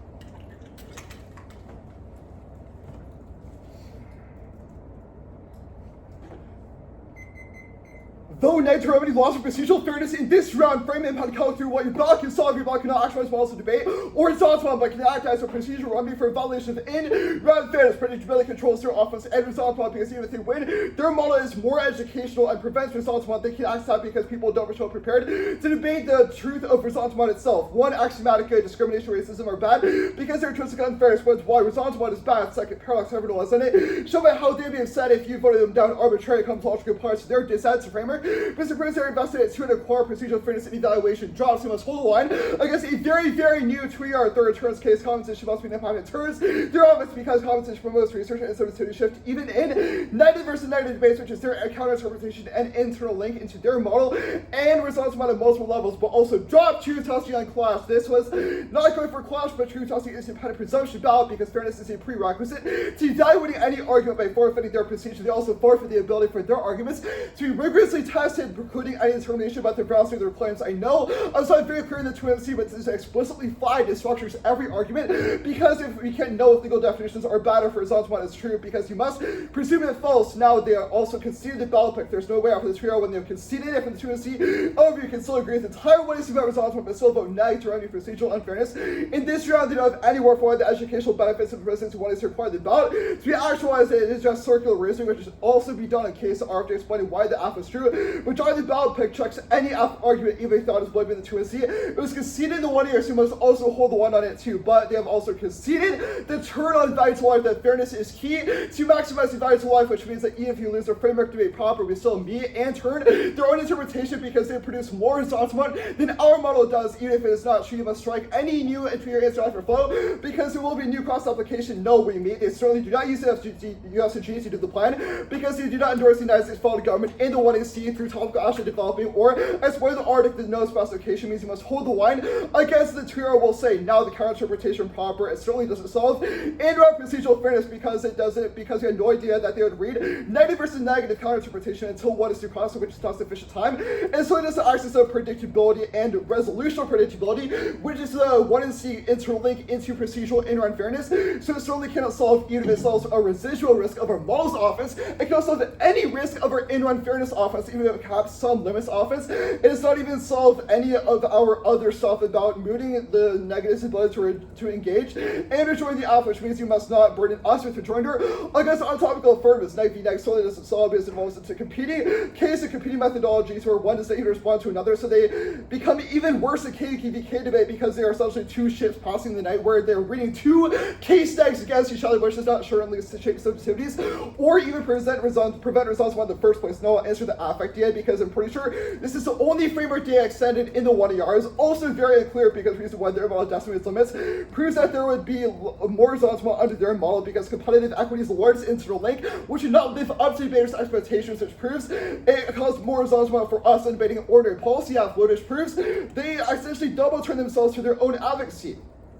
Though negative remedy loss of procedural fairness in this round, frame impact count through what your ballot can solve, your ballot cannot actualize while also debate, or it's not but can act as a procedural remedy for a violation of in-round fairness, predictability controls their offense, and results because even if they win, their model is more educational and prevents results they can act out because people don't show prepared to debate the truth of results itself. One, axiomatic discrimination, racism are bad because they're intrinsic unfairness, but why results is bad. Second, paradox everyone was in it. Show by how they'd be upset if you voted them down arbitrarily comes logical parts of their dissent framework. Mr. Prince are invested in 2 and acquire procedural fairness and evaluation drops. You must hold the line against a very, very new 3-yard third turns case. Compensation must be impacted turns their office because compensation promotes research and sensitivity shift even in negative versus negative debates, which is their counter interpretation and internal link into their model and results at multiple levels, but also drop true testing on class. This was not going for class, but true testing is independent presumption ballot because fairness is a prerequisite to evaluating any argument by forfeiting their procedure. They also forfeit the ability for their arguments to be rigorously tested, precluding any determination about the veracity of their claims. I know I'm not very clear in the 2MC, but this is explicitly fine. It structures every argument because if we can't know if legal definitions are bad or for results one is true, because you must presume it false. Now they are also conceded the ballot pick. There's no way after the trio when they've conceded it from the 2MC. However, you can still agree with the entire way about results one, but still vote negative to remedy procedural unfairness. In this round, they don't have anywhere for the educational benefits of the presidents who want to require the ballot to be actualized. It is just circular reasoning, which should also be done in case after explaining why the F is true. Majority of the ballot pick checks any F argument even if they thought it was believed in the 2MC. It was conceded in the 1 year, so you must also hold the one on it too. But they have also conceded the turn on value to life, that fairness is key to maximize the value to life, which means that even if you lose their framework debate proper, we still meet and turn their own interpretation because they produce more results than our model does. Even if it is not true, you must strike any new inferior answer after flow because there will be new cross application. No, we meet. They certainly do not use the USG to do the plan because they do not endorse the United States federal government in the 1AC through topical action developing, or as part of the Arctic, the no specification means you must hold the line against the trio will say. Now the counter interpretation proper, it certainly doesn't solve in-round procedural fairness because it doesn't, because you had no idea that they would read negative versus negative counter interpretation until what is due process, which is not sufficient time, and so it doesn't access of predictability and resolutional predictability, which is the 1C interlink into procedural in-round fairness. So it certainly cannot solve even if it solves a residual risk of our model's offense. It cannot solve any risk of our in-round fairness offense, even if it caps some limits offense. It does not even solve any of our other stuff about mooting the negative's ability to engage and rejoin the alpha, which means you must not burden us with rejoinder against untopical affirmatives. Neg solely doesn't solve because it involves into competing case and competing methodologies where one does not even respond to another, so they become even worse than KVK debate because they are essentially 2 ships passing the night where they're reading 2 case decks against each other, which does not surely shape sensitivities or even prevent results one in the first place. No, I'll answer the affect DA because I'm pretty sure this is the only framework DA extended in the 1 ER. Is also very unclear because the reason why their model decimates limits proves that there would be more results under their model because competitive equity is the largest internal link, which should not live up to debaters' expectations, which proves it caused more results for us than debating ordinary policy outflow, which proves they essentially double turn themselves to their own advocacy.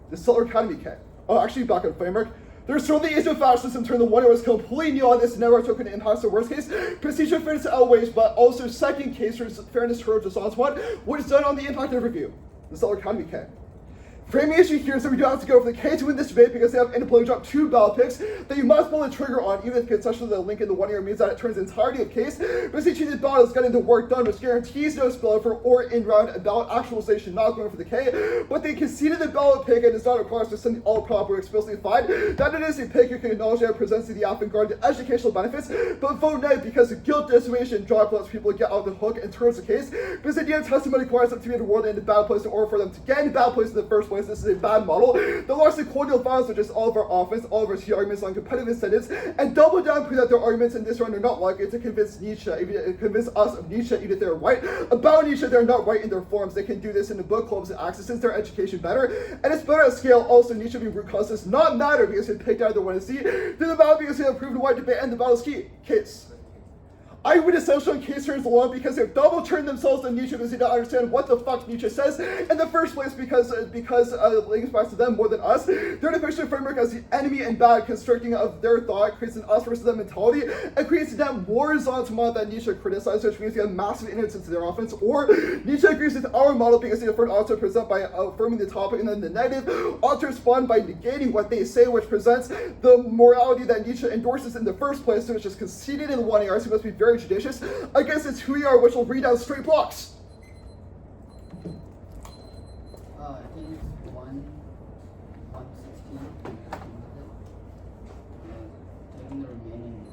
The Solar Academy K. Oh, actually, back on framework. There certainly is no fascism turn. The 1 year was completely new on this, never took an impact. So worst case, procedural fairness outweighs, but also second case for fairness towards response one, what is done on the impact overview. The Solar Academy K. Framing issue here is that we do have to go for the K to win this debate because they have inability to drop 2 ballot picks that you must pull the trigger on, even if concession the link in the 1 year means that it turns the entirety of case. But see, the ballot is getting the work done, which guarantees no spillover or in-round ballot actualization, not going for the K. But they conceded the ballot pick and it's not required to send all proper explicitly find that it is a pick you can acknowledge that it presents to the avant-garde the educational benefits, but vote no because the guilt decimation drop lets people get out the hook and turns the case. Because the idea of testimony requires them to be in the world in a bad place in order for them to get in a bad place in the first place. This is a bad model. The largely colonial violence, which is all of our offense, all of our key arguments on competitive incentives, and double down prove that their arguments in this round are not likely to convince Nietzsche, convince us of Nietzsche, even if they're right about Nietzsche, they're not right in their forms. They can do this in the book clubs and accesses their education better, and it's better at scale. Also, Nietzsche being root cause does not matter because he picked out the one to see. Do the battle because he have proved the white debate and the battle's key. Case. I would essentially case turns alone because they've double turned themselves on Nietzsche because they don't understand what the fuck Nietzsche says in the first place because links back to them more than us. Their definition of framework as the enemy and bad constructing of their thought creates an us versus them mentality and creates that more ressentiment that Nietzsche criticized, which means we have massive innocence into their offense, or Nietzsche agrees with our model because they prefer an author present by affirming the topic and then the negative. Authors respond by negating what they say, which presents the morality that Nietzsche endorses in the first place, which is conceded in one AR, so we must be very judicious against its who we are, which will read out straight blocks. I think it's 116. Taking the remaining.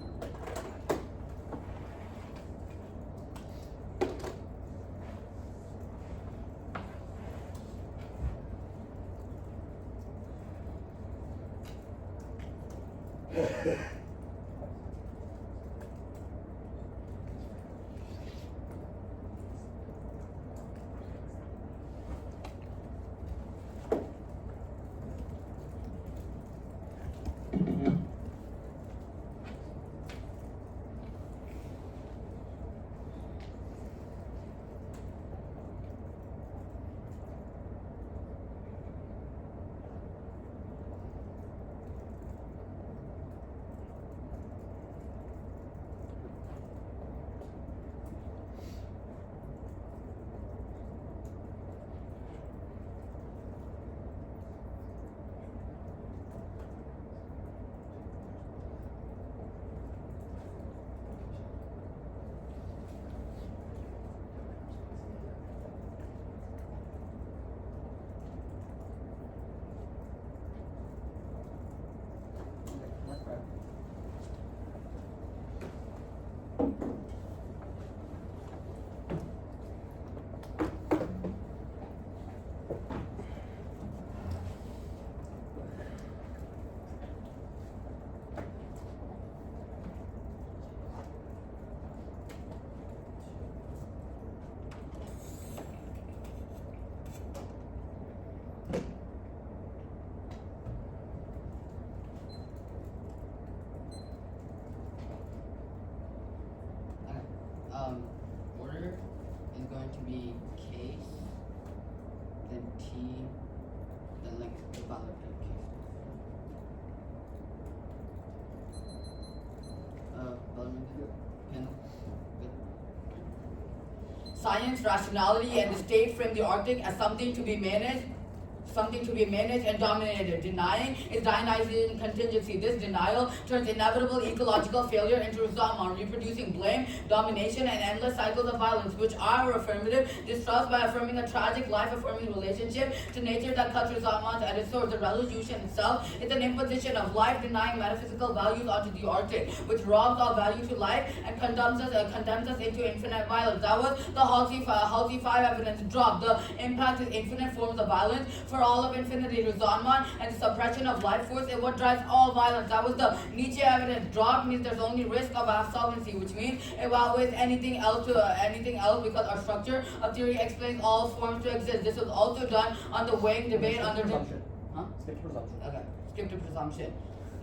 Order is going to be case, then T, then like the ballot type case. Bellarmine, panel. Good. Science, rationality, and the state frame the Arctic as something to be managed and dominated. Denying is Dionysian contingency. This denial turns inevitable ecological failure into resentment, reproducing blame, domination, and endless cycles of violence, which are affirmative distrust by affirming a tragic, life-affirming relationship to nature that cuts resentment at its source. The resolution itself is an imposition of life-denying metaphysical values onto the Arctic, which robs all value to life and condemns us into infinite violence. That was the Halsey 5 evidence drop. The impact is infinite forms of violence for all of infinity. Resentment and the suppression of life force is what drives all violence. That was the Nietzsche evidence drop. Means there's only risk of absolvency, which means it outweighs anything else because our structure of theory explains all forms to exist. This was also done on the weighing debate under Presumption. Huh? Skip presumption. Okay, skip to presumption.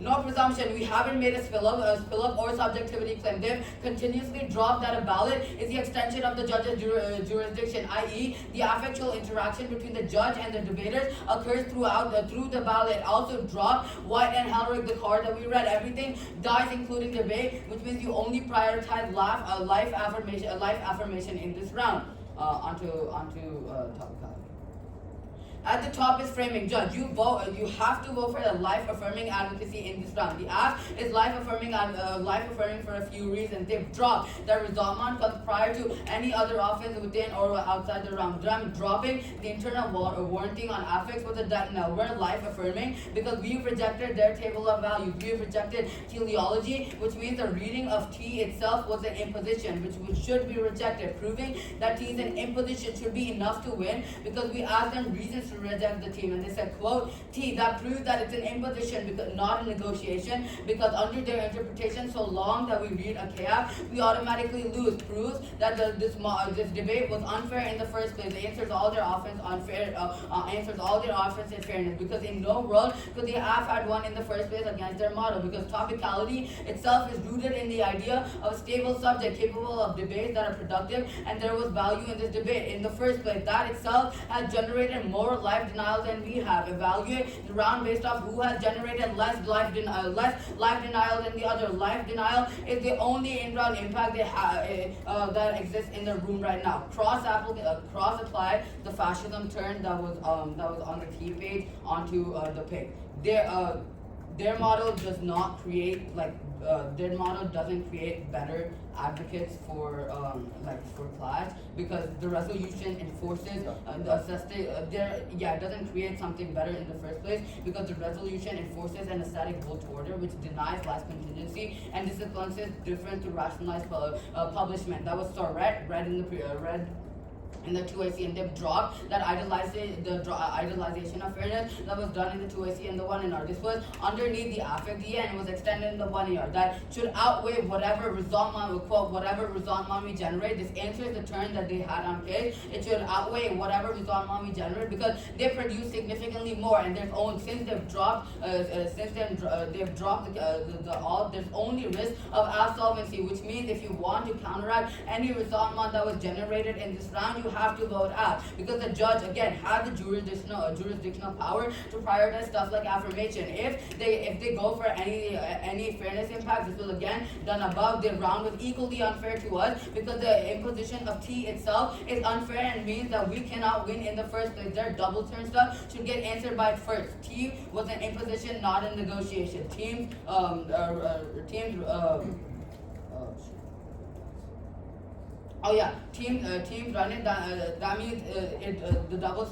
No presumption. We haven't made a spill up or subjectivity claim. They've continuously dropped that a ballot is the extension of the judge's jurisdiction, i.e., the affectual interaction between the judge and the debaters occurs through the ballot. Also dropped White and Helrick, the card that we read. Everything dies, including debate, which means you only prioritize life affirmation in this round. Onto topic. At the top is framing. Judge, you have to vote for the life-affirming advocacy in this round. The ask is life-affirming for a few reasons. They've dropped the resentment comes prior to any other offense within or outside the round. I'm dropping the internal warranting on affix with a death knell. We're life-affirming because we've rejected their table of values. We've rejected teleology, which means the reading of T itself was an imposition, which should be rejected. Proving that T is an imposition should be enough to win because we asked them reasons to reject the team, and they said, quote, T, that proves that it's an imposition, because not a negotiation, because under their interpretation, so long that we read a KF, we automatically lose. Proves that this debate was unfair in the first place. It answers all their offense in fairness, because in no world could they have had won in the first place against their model, because topicality itself is rooted in the idea of a stable subject capable of debates that are productive, and there was value in this debate in the first place. That itself has generated more life denial than we have. Evaluate the round based off who has generated less life denial than the other. Life denial is the only in-round impact that exists in the room right now. Cross-apply the fascism turn that was on the T page onto the pig. Their model does not create doesn't create better advocates for class, because the resolution enforces it doesn't create something better in the first place, because the resolution enforces an aesthetic vote order which denies last contingency and disciplines different to rationalized publishment. That was read in the 2AC, and they've dropped that idolization of fairness that was done in the 2AC and the 1NR. This was underneath the affect and it was extended in the 1AR. That should outweigh whatever resentment we generate. This answers the turn that they had on page. It should outweigh whatever resentment we generate, because they produce significantly more, and there's only risk of absolvency, which means if you want to counteract any resentment that was generated in this round, you have to vote out, because the judge again had the jurisdictional power to prioritize stuff like affirmation. If they go for any fairness impact, this was again done above. The round was equally unfair to us, because the imposition of T itself is unfair and means that we cannot win in the first place. Their double turn stuff should get answered by first. T was an imposition, not a negotiation. Teams run it. That means the double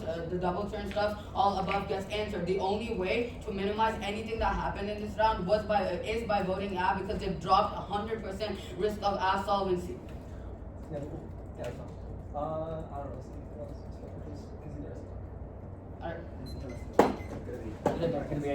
turn stuff all above gets answered. The only way to minimize anything that happened in this round is by voting out, because they've dropped 100% risk of absolvency. I don't know. Something else. Alright. Gonna be